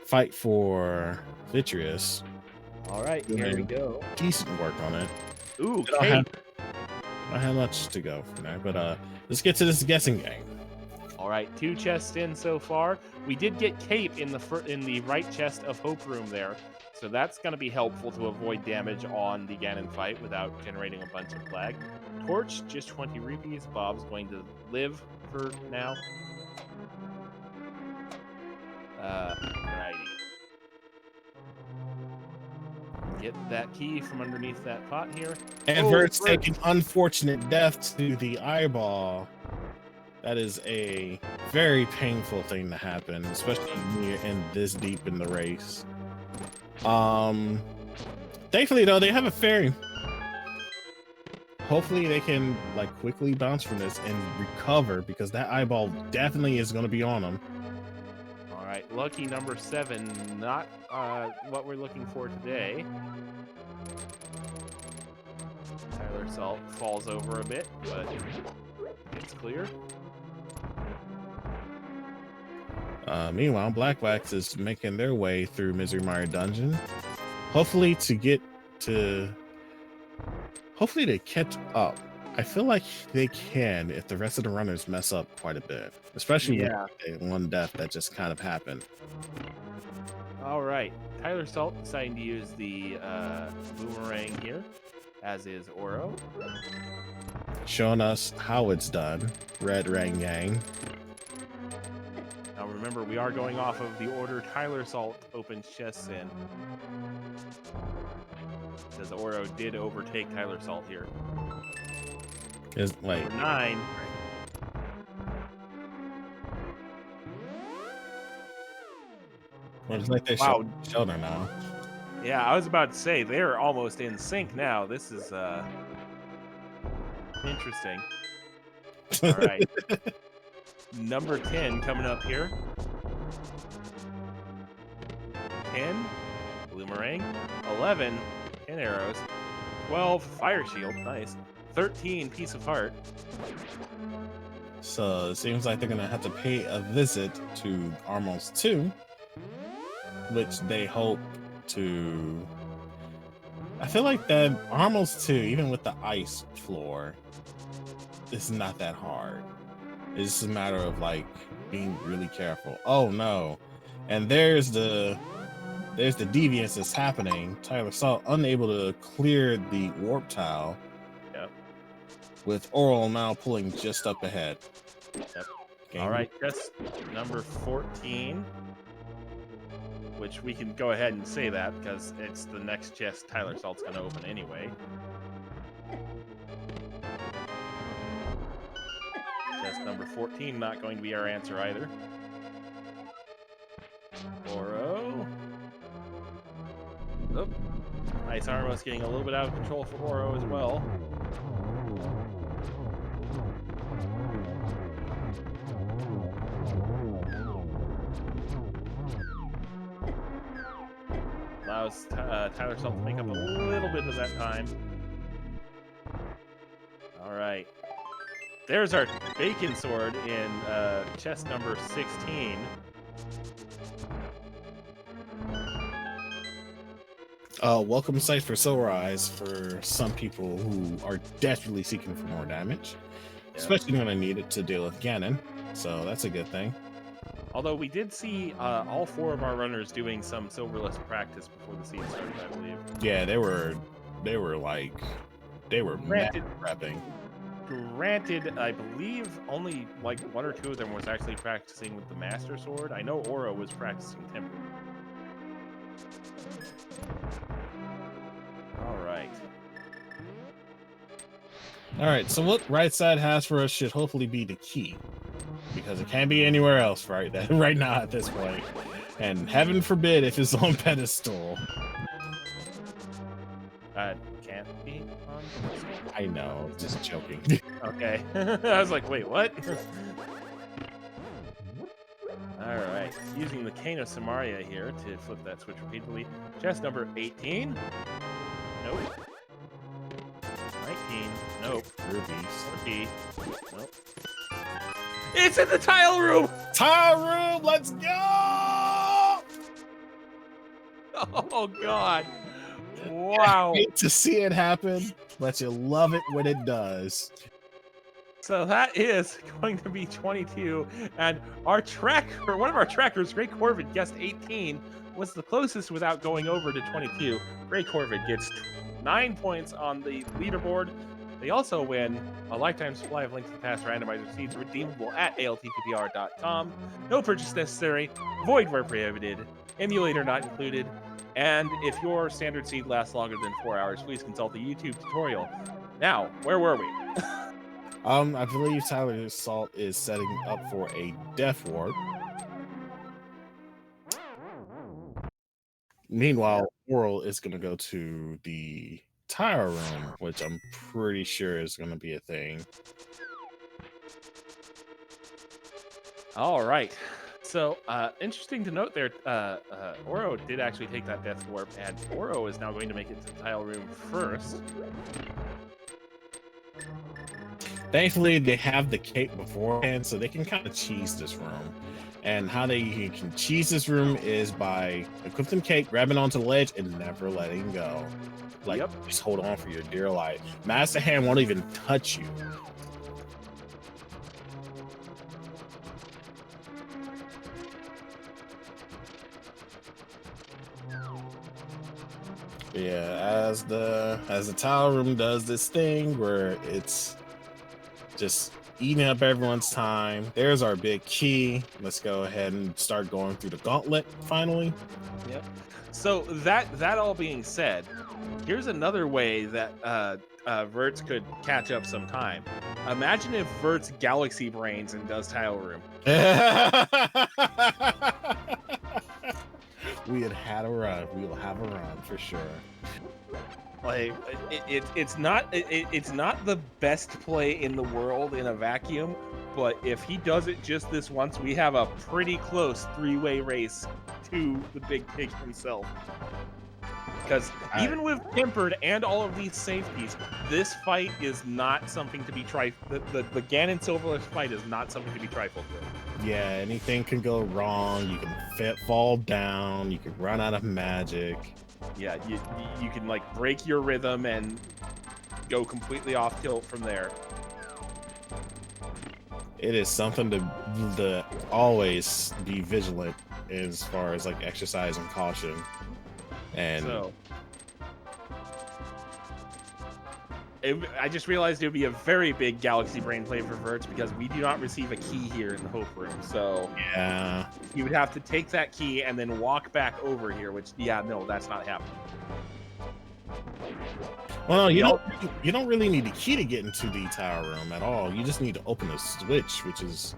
fight for Vitreous. All right, here we go. Decent work on it. Ooh, I Kate. don't have much to go from there, but let's get to this guessing game. All right, 2 chests in so far. We did get Cape in the right chest of Hope Room there, so that's going to be helpful to avoid damage on the Ganon fight without generating a bunch of lag. Torch, just 20 rupees. Bob's going to live for now. Righty. Get that key from underneath that pot here. And Vertz taking unfortunate death to the eyeball. That is a very painful thing to happen, especially when you're in this deep in the race. Thankfully though, they have a fairy. Hopefully they can like quickly bounce from this and recover, because that eyeball definitely is going to be on them. All right, lucky number 7, not what we're looking for today. Tylersalt falls over a bit, but it's clear. Meanwhile, Blackwax is making their way through Misery Mire Dungeon. Hopefully they catch up. I feel like they can if the rest of the runners mess up quite a bit, especially with one death that just kind of happened. All right, Tylersalt deciding to use the boomerang here, as is Oro. Showing us how it's done. Red Rang Gang. Now remember, we are going off of the order Tylersalt opens chests in. Says Oro did overtake Tylersalt here. Is wait. Number 9. Well, it's like they Wow. shoulder now. Yeah, I was about to say they're almost in sync now. This is interesting. All right. Number 10 coming up here. 10, Bloomerang. 11, 10 arrows. 12, Fire Shield, nice. 13, Piece of Heart. So it seems like they're gonna have to pay a visit to Armos 2, which they hope to. I feel like that Armos 2, even with the ice floor, is not that hard. It's just a matter of like being really careful. Oh no. And there's the deviance that's happening. Tylersalt unable to clear the warp tile. Yep. With Oral now pulling just up ahead. Yep. All right, chest number 14, which we can go ahead and say that because it's the next chest Tylersalt's going to open anyway. Chest number 14 not going to be our answer either. Oro. Oh. Ice Armos getting a little bit out of control for Oro as well. Allows Tylersalt to make up a little bit of that time. All right. There's our Bacon Sword in chest number 16. Welcome sight for Soul Rise for some people who are desperately seeking for more damage, especially when I need it to deal with Ganon. So that's a good thing. Although we did see all 4 of our runners doing some Silverless practice before the season started, I believe. Yeah, they were mad prepping. Granted, I believe only like 1 or 2 of them was actually practicing with the Master Sword. I know Oro was practicing Temper. All right, so what Right Side has for us should hopefully be the key, because it can't be anywhere else right now at this point. And heaven forbid if it's on pedestal. Can't be on pedestal? I know, just joking. Okay. I was like, wait, what? Alright, using the Cane of Samaria here to flip that switch repeatedly. Chest number 18. Nope. 19. Nope. Nope. Rubies. Key. Nope. It's in the tile room! Tile room, let's go! Oh, God. Wow. I hate to see it happen, but you love it when it does. So that is going to be 22, and our tracker, one of our trackers, Greycorvid, guessed 18, was the closest without going over to 22. Greycorvid gets 9 points on the leaderboard. They also win a lifetime supply of links to past randomizer seeds redeemable at altppr.com. No purchase necessary, void where prohibited, emulator not included, and if your standard seed lasts longer than 4 hours, please consult the YouTube tutorial. Now, where were we? I believe Tylersalt is setting up for a death warp. Meanwhile, Oral is going to go to the tire room, which I'm pretty sure is going to be a thing. All right. So, interesting to note there, Oro did actually take that death warp, and Oro is now going to make it to the tile room first. Thankfully, they have the cape beforehand, so they can kind of cheese this room. And how they can cheese this room is by equipping cape, grabbing onto the ledge, and never letting go. Like, just hold on for your dear life. Master Hand won't even touch you. Yeah, as the tile room does this thing where it's just eating up everyone's time. There's our big key. Let's go ahead and start going through the gauntlet finally. Yep. So that all being said, here's another way that Vertz could catch up some time. Imagine if Vertz galaxy brains and does tile room. We had a run. We will have a run for sure. Like it's not the best play in the world in a vacuum, but if he does it just this once, we have a pretty close 3-way race to the big pig himself. Because even with Tempered and all of these safeties, this fight is not something to be the Ganon Silverless fight is not something to be trifled with. Yeah, anything can go wrong. You can fall down. You can run out of magic. Yeah, you can like break your rhythm and go completely off tilt from there. It is something to always be vigilant as far as like exercise and caution. And so, I just realized it would be a very big Galaxy Brain play for Vertz because we do not receive a key here in the Hope Room. So yeah, you would have to take that key and then walk back over here, which, yeah, no, that's not happening. Well, you don't really need the key to get into the tower room at all. You just need to open a switch, which is...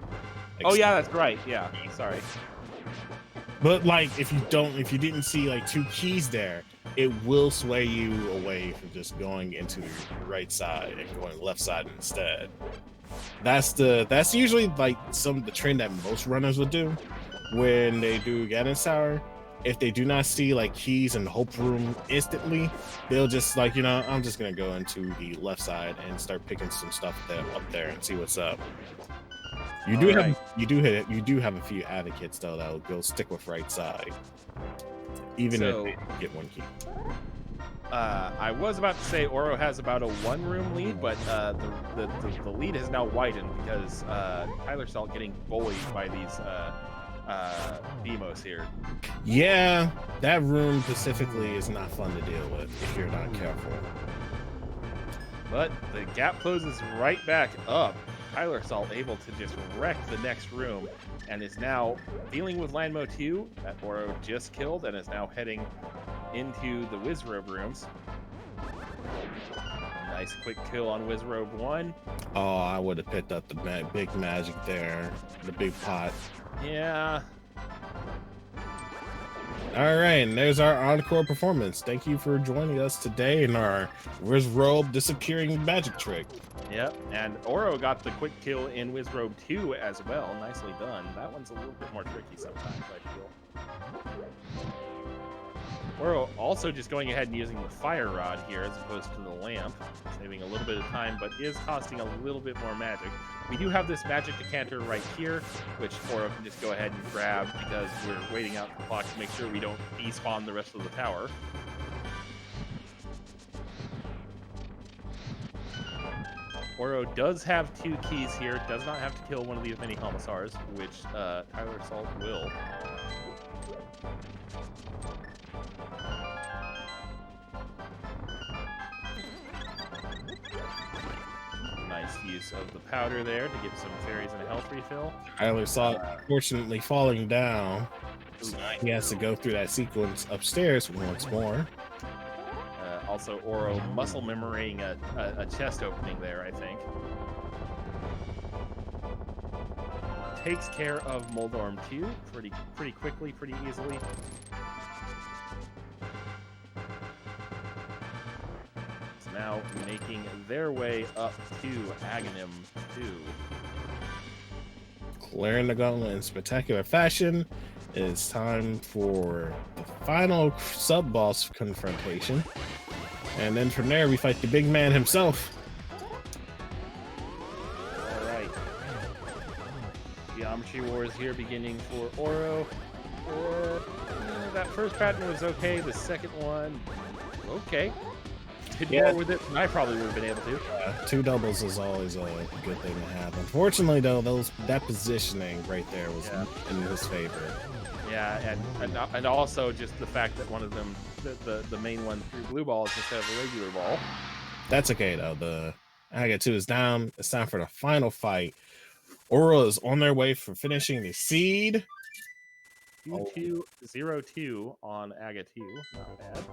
Oh, yeah, that's right. Yeah, sorry. But, like, if you didn't see, like, 2 keys there, it will sway you away from just going into the right side and going left side instead. That's usually, like, the trend that most runners would do when they do Ganon's Tower. If they do not see, like, keys in the Hope Room instantly, they'll just, like, I'm just gonna go into the left side and start picking some stuff up there and see what's up. You do have a few advocates though that'll go stick with right side, even if they get 1 key. I was about to say Oro has about a 1-room lead, but the lead has now widened because Tylersalt getting bullied by these Demos here. Yeah, that room specifically is not fun to deal with if you're not careful. But the gap closes right back up. Tylersalt able to just wreck the next room and is now dealing with Landmo 2 that Oro just killed and is now heading into the Wizrobe rooms. Nice quick kill on Wizrobe 1. Oh, I would have picked up the big magic there, the big pot. Yeah. All right, and there's our encore performance. Thank you for joining us today in our Wizrobe disappearing magic trick. Yep, and Oro got the quick kill in Wizrobe 2 as well. Nicely done. That one's a little bit more tricky sometimes, I feel. Oro also just going ahead and using the fire rod here as opposed to the lamp, saving a little bit of time, but is costing a little bit more magic. We do have this magic decanter right here, which Oro can just go ahead and grab because we're waiting out the clock to make sure we don't despawn the rest of the tower. Oro does have 2 keys here, does not have to kill one of these mini commissars, which Tylersalt will. Nice use of the powder there to get some fairies and a health refill. Tylersalt, fortunately falling down. So he has to go through that sequence upstairs once more. Also, Oro muscle memorying a chest opening there, I think. Takes care of Moldorm 2 pretty quickly, pretty easily. It's now making their way up to Aghanim 2. Clearing the gauntlet in spectacular fashion. It's time for the final sub-boss confrontation. And then from there, we fight the big man himself. All right. Geometry Wars here beginning for Oro. That first pattern was okay. The second one, okay. Did more with it than I probably would have been able to. 2 doubles is always a good thing to have. Unfortunately, though, that positioning right there was in his favor. Yeah, and also just the fact that one of them, the main one, threw blue balls instead of a regular ball. That's okay, though. The Aga 2 is down. It's time for the final fight. Oro is on their way for finishing the seed. 2-2-0-2 on Aga 2. Not bad.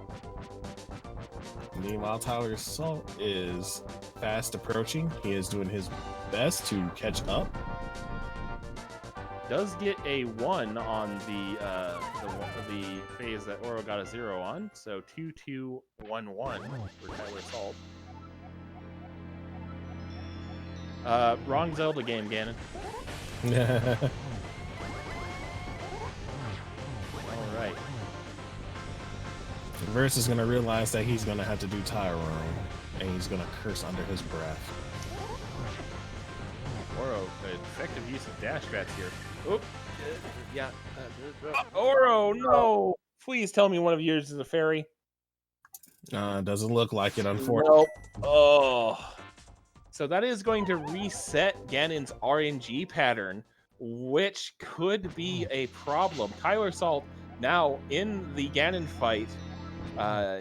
Meanwhile, Tylersalt is fast approaching. He is doing his best to catch up. Does get a 1 on the phase that Oro got a 0 on, so 2-2-1-1 for Tylersalt. Wrong Zelda game, Ganon. All right. Vertz is going to realize that he's going to have to do Tyrone, and he's going to curse under his breath. Oro, effective use of dash strats here. Oop. Yeah. Oro, no! Please tell me one of yours is a fairy. Doesn't look like it, unfortunately. Nope. Oh. So that is going to reset Ganon's RNG pattern, which could be a problem. Tylersalt now in the Ganon fight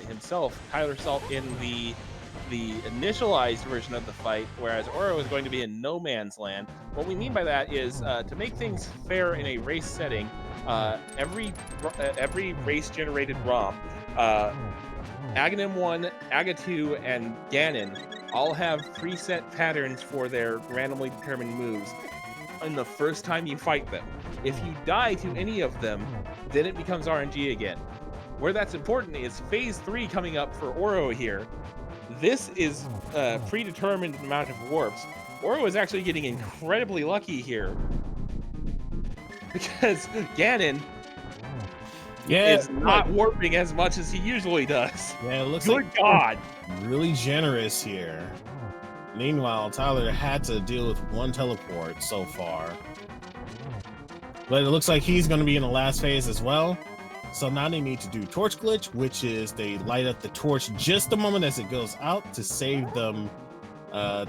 himself. Tylersalt in the initialized version of the fight, whereas Oro is going to be in no man's land. What we mean by that is to make things fair in a race setting, every race-generated ROM, Aghanim 1, Aga 2, and Ganon all have preset patterns for their randomly determined moves in the first time you fight them. If you die to any of them, then it becomes RNG again. Where that's important is Phase 3 coming up for Oro here. This is a predetermined amount of warps. Oro is actually getting incredibly lucky here because Ganon is not warping as much as he usually does. Yeah, it looks Good like God. Really generous here. Meanwhile, Tyler had to deal with 1 teleport so far. But it looks like he's going to be in the last phase as well. So now they need to do torch glitch, which is they light up the torch just the moment as it goes out to save them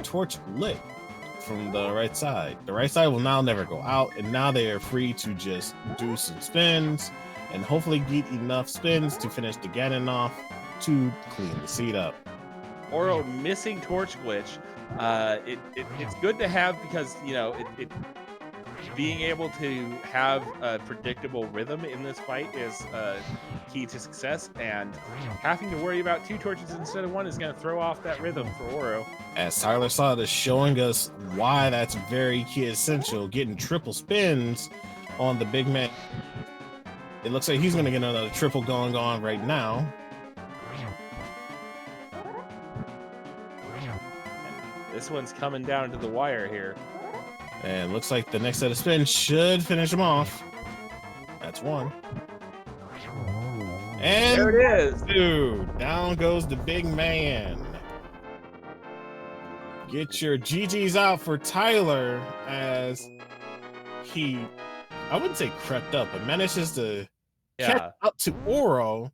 torch lit from the right side. The right side will now never go out, and now they are free to just do some spins and hopefully get enough spins to finish the Ganon off to clean the seed up. Oro missing torch glitch. It's good to have because, you know, being able to have a predictable rhythm in this fight is key to success, and having to worry about 2 torches instead of 1 is going to throw off that rhythm for Oro. As Tylersalt is showing us why that's very key essential, getting triple spins on the big man. It looks like he's going to get another triple going on right now. This one's coming down to the wire here. And looks like the next set of spins should finish him off. That's 1. And there it is. Dude, down goes the big man. Get your GGs out for Tyler as he, I wouldn't say crept up, but manages to catch up to Oro,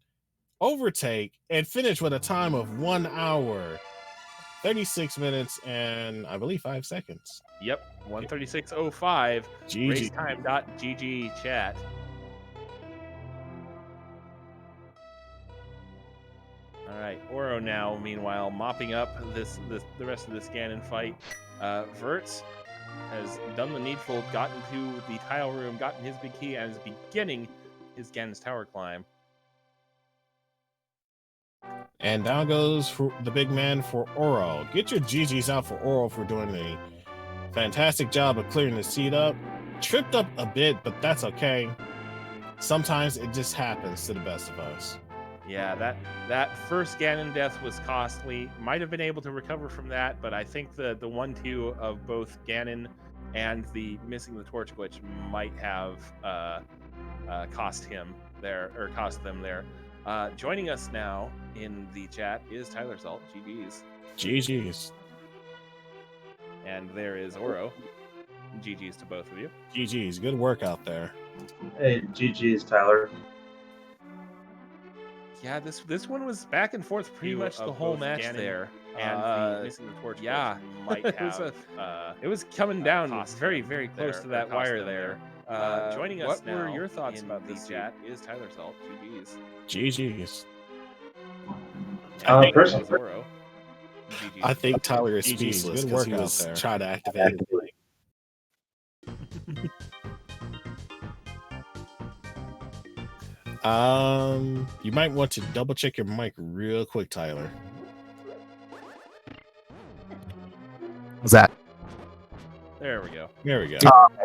overtake, and finish with a time of 1 hour, 36 minutes, and I believe 5 seconds. Yep, 1:36:05. GG. Racetime.gg chat. All right, Oro now, meanwhile, mopping up the rest of this Ganon fight. Vertz has done the needful, gotten to the tile room, gotten his big key, and is beginning his Ganon's tower climb. And down goes for the big man for Oro. Get your GGs out for Oro for doing a fantastic job of clearing the seed up. Tripped up a bit, but that's okay. Sometimes it just happens to the best of us. Yeah, that first Ganon death was costly. Might have been able to recover from that, but I think the 1-2 of both Ganon and the missing the torch glitch might have cost him there, or cost them there. Joining us now in the chat is Tylersalt. GG's. GG's. And there is Oro. GG's to both of you. GG's. Good work out there. Hey, GG's, Tyler. Yeah, this one was back and forth pretty much the whole match Ganon there. And the missing the torch might have. It was coming down very, very close to that wire there. Joining us now. What were your thoughts about this chat? Is Tylersalt. GG's. GG's. I think Tyler is speechless because he was trying to activate it. You might want to double check your mic real quick, Tyler. What's that? There we go. There we go.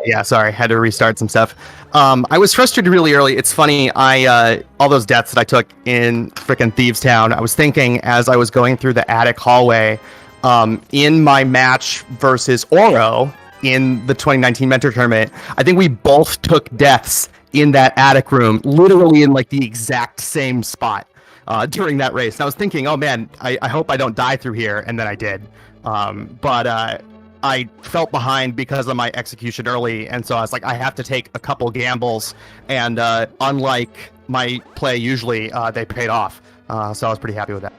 Yeah, sorry, had to restart some stuff. I was frustrated really early. It's funny, all those deaths that I took in frickin' Thieves Town, I was thinking as I was going through the attic hallway, in my match versus Oro in the 2019 Mentor Tournament, I think we both took deaths in that attic room, literally in like the exact same spot during that race. And I was thinking, oh man, I hope I don't die through here, and then I did. But I felt behind because of my execution early, and so I was like, I have to take a couple gambles, and unlike my play usually, they paid off. So I was pretty happy with that.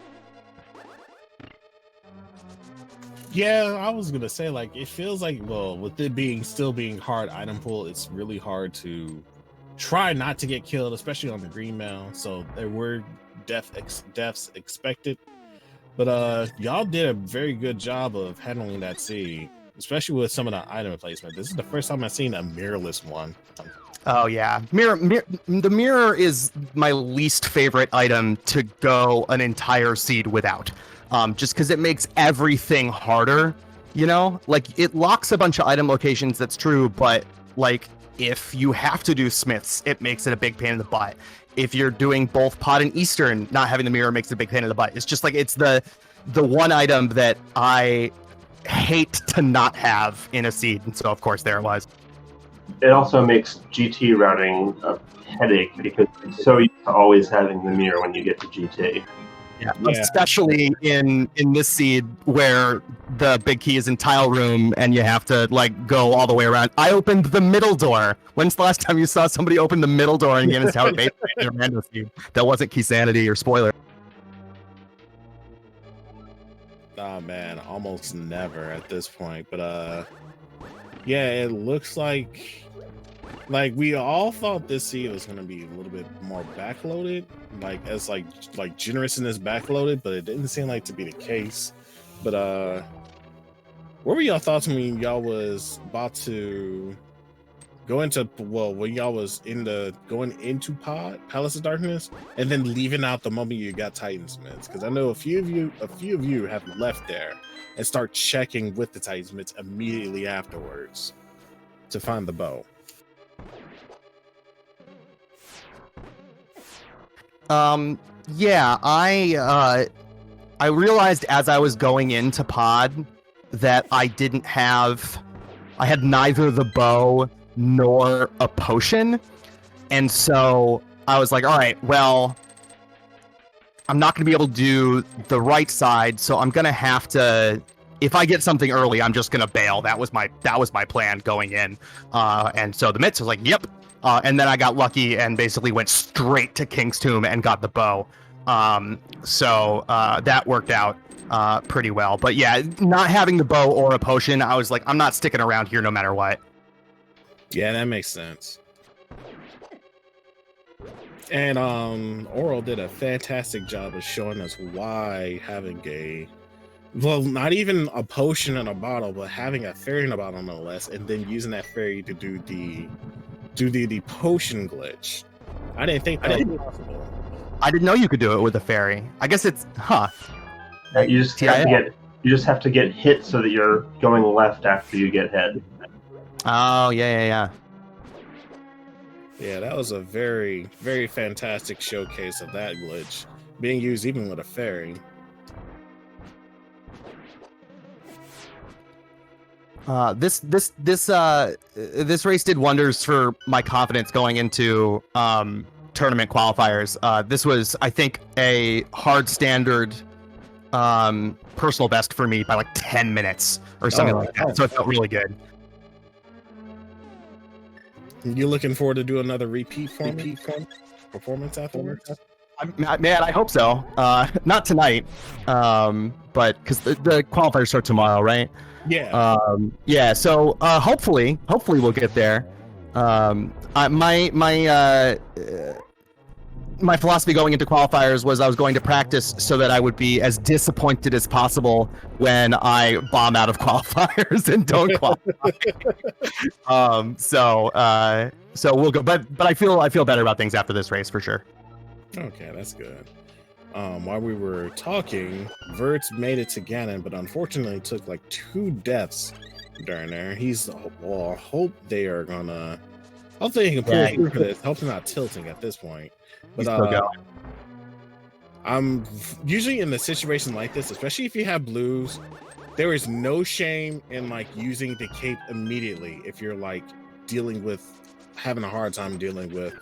Yeah, I was gonna say, like, it feels like, well, with it still being hard item pool, it's really hard to try not to get killed, especially on the green mail. So there were deaths expected, but y'all did a very good job of handling that seed, especially with some of the item placement. This is the first time I've seen a mirrorless one. Oh yeah, the mirror is my least favorite item to go an entire seed without, just because it makes everything harder. You know, like it locks a bunch of item locations. That's true, but like if you have to do smiths, it makes it a big pain in the butt. If you're doing both pod and eastern, not having the mirror makes it a big pain in the butt. It's just like it's the one item that I hate to not have in a seed, and so of course there it was. It also makes GT routing a headache because it's so used to always having the mirror when you get to GT. Yeah, especially in this seed where the big key is in tile room and you have to like go all the way around. I opened the middle door. When's the last time you saw somebody open the middle door in Ganon's Tower Base in a random seed? That wasn't key sanity or spoiler. Oh man, almost never at this point. But yeah, it looks like we all thought this seed was gonna be a little bit more backloaded, as generous in this backloaded, but it didn't seem like to be the case. But what were y'all thoughts when y'all was about to go into when y'all was going into Palace of Darkness and then leaving out the moment you got Titansmiths? Because I know a few of you have left there and start checking with the Titansmiths immediately afterwards to find the bow. Yeah, I realized as I was going into pod that I had neither the bow nor a potion, and so I was like, all right, well, I'm not going to be able to do the right side, so I'm going to have to. If I get something early, I'm just going to bail. That was my plan going in, and so the mitts was like, yep. And then I got lucky and basically went straight to King's Tomb and got the bow. So that worked out pretty well. But yeah, not having the bow or a potion, I was like, I'm not sticking around here no matter what. Yeah, that makes sense. And Oral did a fantastic job of showing us why having not even a potion in a bottle, but having a fairy in a bottle nonetheless, and then using that fairy to do the potion glitch. I didn't think that was possible. I didn't know you could do it with a fairy. I guess it's You just have to get hit so that you're going left after you get hit. Oh yeah. Yeah, that was a very, very fantastic showcase of that glitch being used even with a fairy. This race did wonders for my confidence going into tournament qualifiers. This was, I think, a hard standard personal best for me by like 10 minutes or something like that. So it felt really good. You looking forward to do another repeat performance afterwards? Man, I hope so. Not tonight, but because the qualifiers start tomorrow, right? Yeah. Yeah. So hopefully we'll get there. My philosophy going into qualifiers was I was going to practice so that I would be as disappointed as possible when I bomb out of qualifiers and don't qualify. So we'll go, but I feel better about things after this race for sure. Okay, that's good. While we were talking, Vertz made it to Ganon, but unfortunately took like 2 deaths during there. I hope they are gonna. Hopefully he can pull through for this. Hopefully not tilting at this point. But I'm usually in a situation like this, especially if you have blues, there is no shame in like using the cape immediately if you're like having a hard time dealing with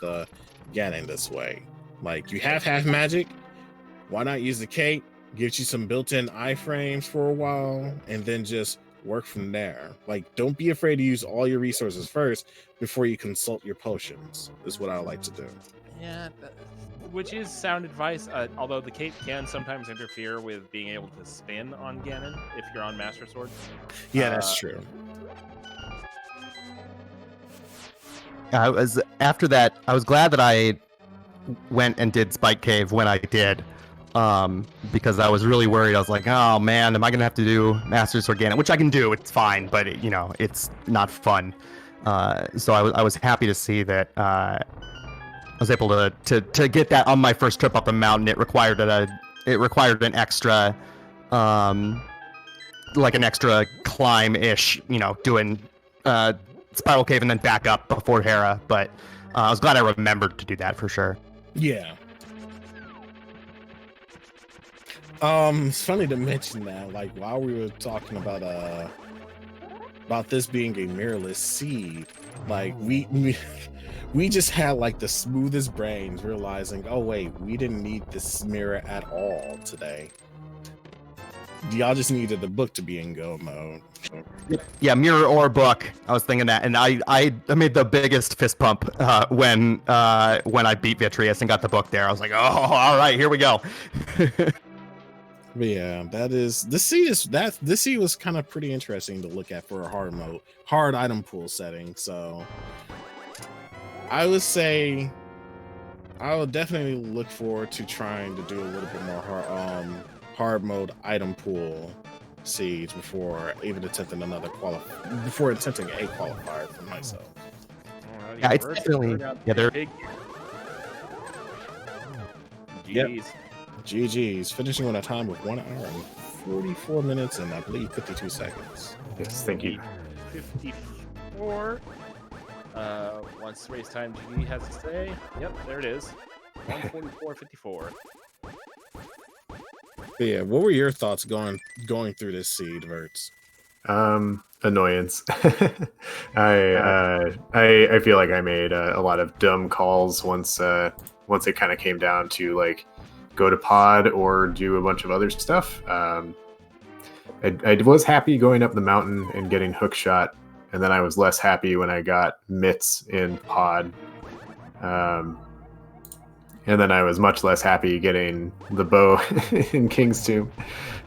Ganon this way. Like you have half magic, why not use the cape? Gives you some built-in iframes for a while, and then just work from there. Like, don't be afraid to use all your resources first before you consult your potions, is what I like to do. Yeah, which is sound advice, although the cape can sometimes interfere with being able to spin on Ganon if you're on Master Sword. Yeah, that's true. I was glad that I went and did Spike Cave when I did, because I was really worried. I was like, oh man, am I gonna have to do Master Sword Ganon? Which I can do, it's fine, but it's not fun. So I was happy to see that I was able to get that on my first trip up the mountain. It required an extra like an extra climb-ish, doing Spiral Cave and then back up before Hera, but I was glad I remembered to do that for sure. Yeah. It's funny to mention that, like, while we were talking about this being a mirrorless seed, like we just had like the smoothest brains realizing, oh wait, we didn't need this mirror at all today. Y'all just needed the book to be in go mode. Yeah, mirror or book. I was thinking that, and I made the biggest fist pump when I beat Vitreous and got the book there. I was like, oh, all right, here we go. But yeah, this seed was kind of pretty interesting to look at for a hard item pool setting. So I would say I would definitely look forward to trying to do a little bit more hard mode item pool seeds before even attempting a qualifier for myself. Yeah, it's definitely they're GG's. GG's, finishing on a time of 1 hour and 44 minutes and I believe 52 seconds. Yes, thank you. 54. Once race time GG has to say. Yep, there it is. 144.54. But yeah, what were your thoughts going through this seed, Vertz? Annoyance. I feel like I made a lot of dumb calls once it kind of came down to like go to pod or do a bunch of other stuff. I was happy going up the mountain and getting hook shot, and then I was less happy when I got mitts in pod. And then I was much less happy getting the bow in King's Tomb.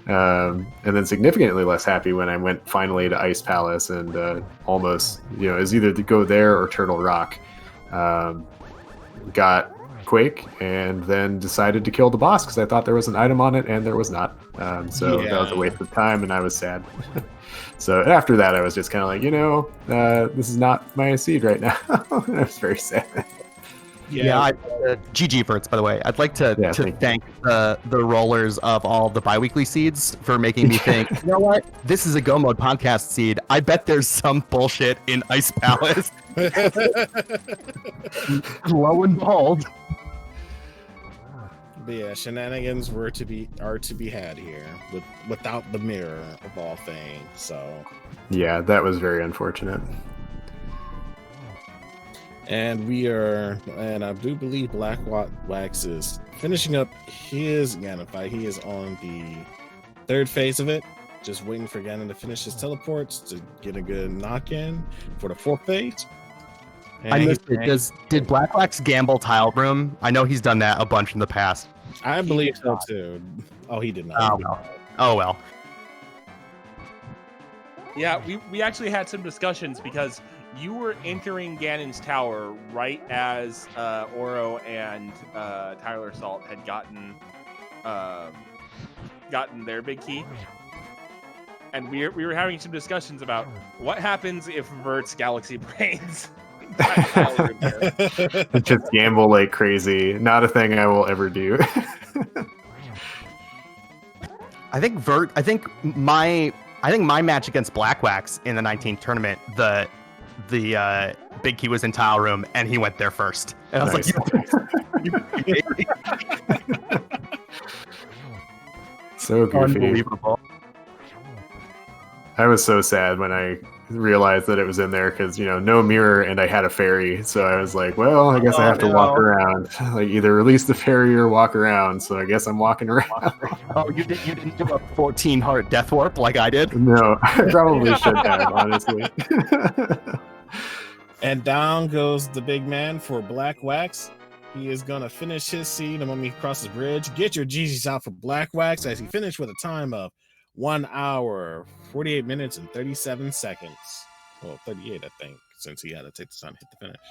And then significantly less happy when I went finally to Ice Palace and almost, it was either to go there or Turtle Rock. Got Quake and then decided to kill the boss because I thought there was an item on it and there was not. That was a waste of time and I was sad. So after that, I was just kind of like, this is not my seed right now. I was very sad. Yeah, GG Vertz, by the way. I'd like to thank the rollers of all the biweekly seeds for making me think, you know what? This is a Go Mode podcast seed. I bet there's some bullshit in Ice Palace. Lo and behold. But yeah, shenanigans are to be had here without the mirror of all things. So yeah, that was very unfortunate. And I do believe Blackwax is finishing up his Ganon fight. He is on the third phase of it, just waiting for Ganon to finish his teleports to get a good knock-in for the fourth phase. And I missed it. Did Blackwax gamble Tile Room? I know he's done that a bunch in the past. I believe so too. Oh, he did not. Oh well. Yeah, we actually had some discussions because you were entering Ganon's tower right as Oro and Tylersalt had gotten their big key, and we were having some discussions about what happens if Vertz Galaxy Brains. Just gamble like crazy. Not a thing I will ever do. I think my match against Blackwax in the 19th tournament, the big key was in Tile Room, and he went there first. And I was like, so goofy. Unbelievable. I was so sad when I realized that it was in there because, no mirror and I had a fairy. So I was like, well, I guess I have to walk around. Like either release the fairy or walk around. So I guess I'm walking around. Oh, you didn't give a 14 heart death warp like I did? No, I probably should have, honestly. And down goes the big man for Blackwax. He is going to finish his seed the moment he crosses the bridge. Get your GGs out for Blackwax as he finished with a time of 1 hour, 48 minutes, and 37 seconds. Well, 38, I think, since he had to take the time to hit the finish.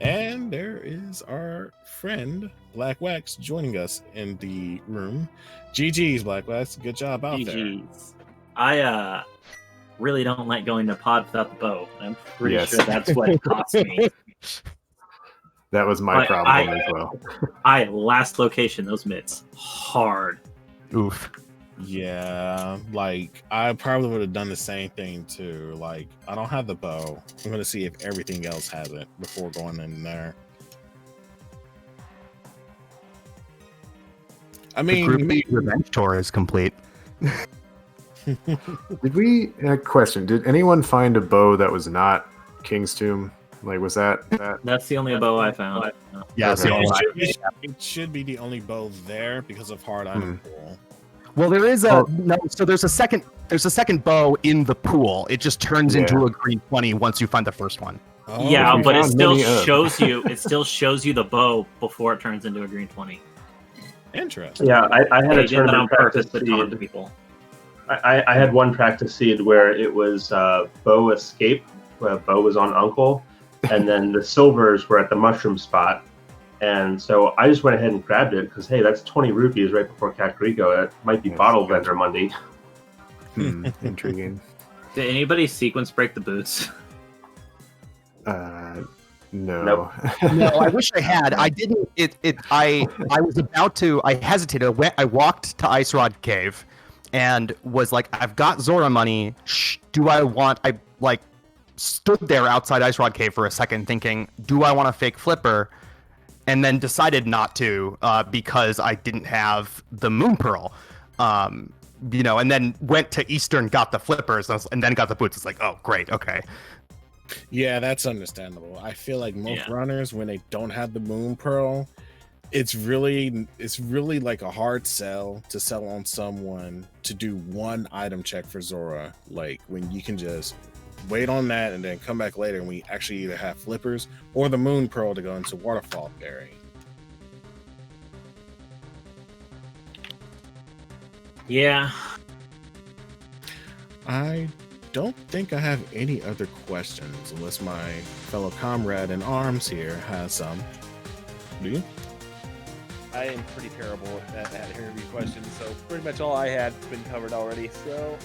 And there is our friend Blackwax joining us in the room. GG's, Blackwax. Good job out there. I really don't like going to pod without the bow. I'm pretty sure that's what it cost me. That was my problem as well. Last location, those mitts. Hard. Oof. Yeah, like I probably would have done the same thing too. Like I don't have the bow. I'm gonna see if everything else has it before going in there. I mean, the revenge tour is complete. Did anyone find a bow that was not King's Tomb? Like, was that? That's the only bow I found. Yeah, it should be the only bow there because of hard item pool. Well, there is there's a second bow in the pool. It just turns into a green 20 once you find the first one. Oh, yeah, but it still shows you. It still shows you the bow before it turns into a green 20. Interesting. Yeah, I had a tournament practice seed. I had one practice seed where it was bow escape, where bow was on Uncle, and then the silvers were at the mushroom spot. And so I just went ahead and grabbed it because, hey, that's 20 rupees right before Kakariko. It might be bottle vendor Monday. Intriguing. Did anybody sequence break the boots? No. Nope. No, I wish I had. I didn't. I was about to. I hesitated. I walked to Ice Rod Cave, and was like, I've got Zora money. Do I want? I stood there outside Ice Rod Cave for a second, thinking, do I want a fake flipper? And then decided not to because I didn't have the Moon Pearl. And then went to Eastern, got the flippers, and then got the boots. It's like, oh, great, okay. Yeah, that's understandable. I feel like most runners, when they don't have the Moon Pearl, it's really like a hard sell to sell on someone to do one item check for Zora. Like when you can just wait on that and then come back later and we actually either have flippers or the Moon Pearl to go into Waterfall Berry. Yeah. I don't think I have any other questions unless my fellow comrade in arms here has some. Do you? I am pretty terrible at interview questions, so pretty much all I had has been covered already. So,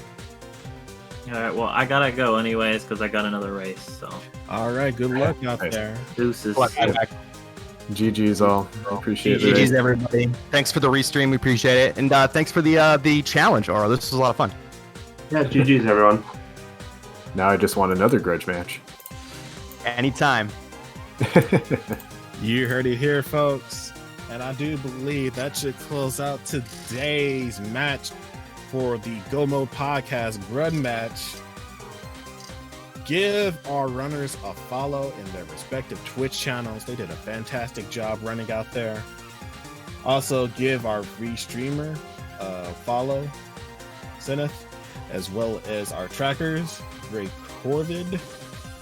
all right. Well, I gotta go anyways because I got another race. So, all right. Good luck out there. Deuces. GG's all. Appreciate it. GG's everybody. Thanks for the restream. We appreciate it, and thanks for the challenge, Aura. This was a lot of fun. Yeah, GG's everyone. Now I just want another grudge match. Anytime. You heard it here, folks. And I do believe that should close out today's match for the Go Mode Podcast Grudge Match. Give our runners a follow in their respective Twitch channels. They did a fantastic job running out there. Also, give our Restreamer a follow, Cinaeth, as well as our trackers, Greycorvid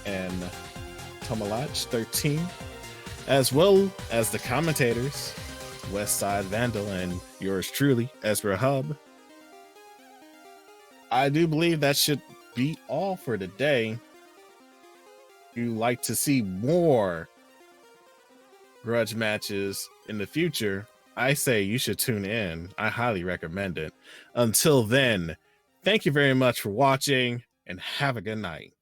and Tomalach13, as well as the commentators, WesSideVandal and yours truly, Ezra Hubb. I do believe that should be all for today. If you like to see more grudge matches in the future, I say you should tune in. I highly recommend it. Until then, thank you very much for watching and have a good night.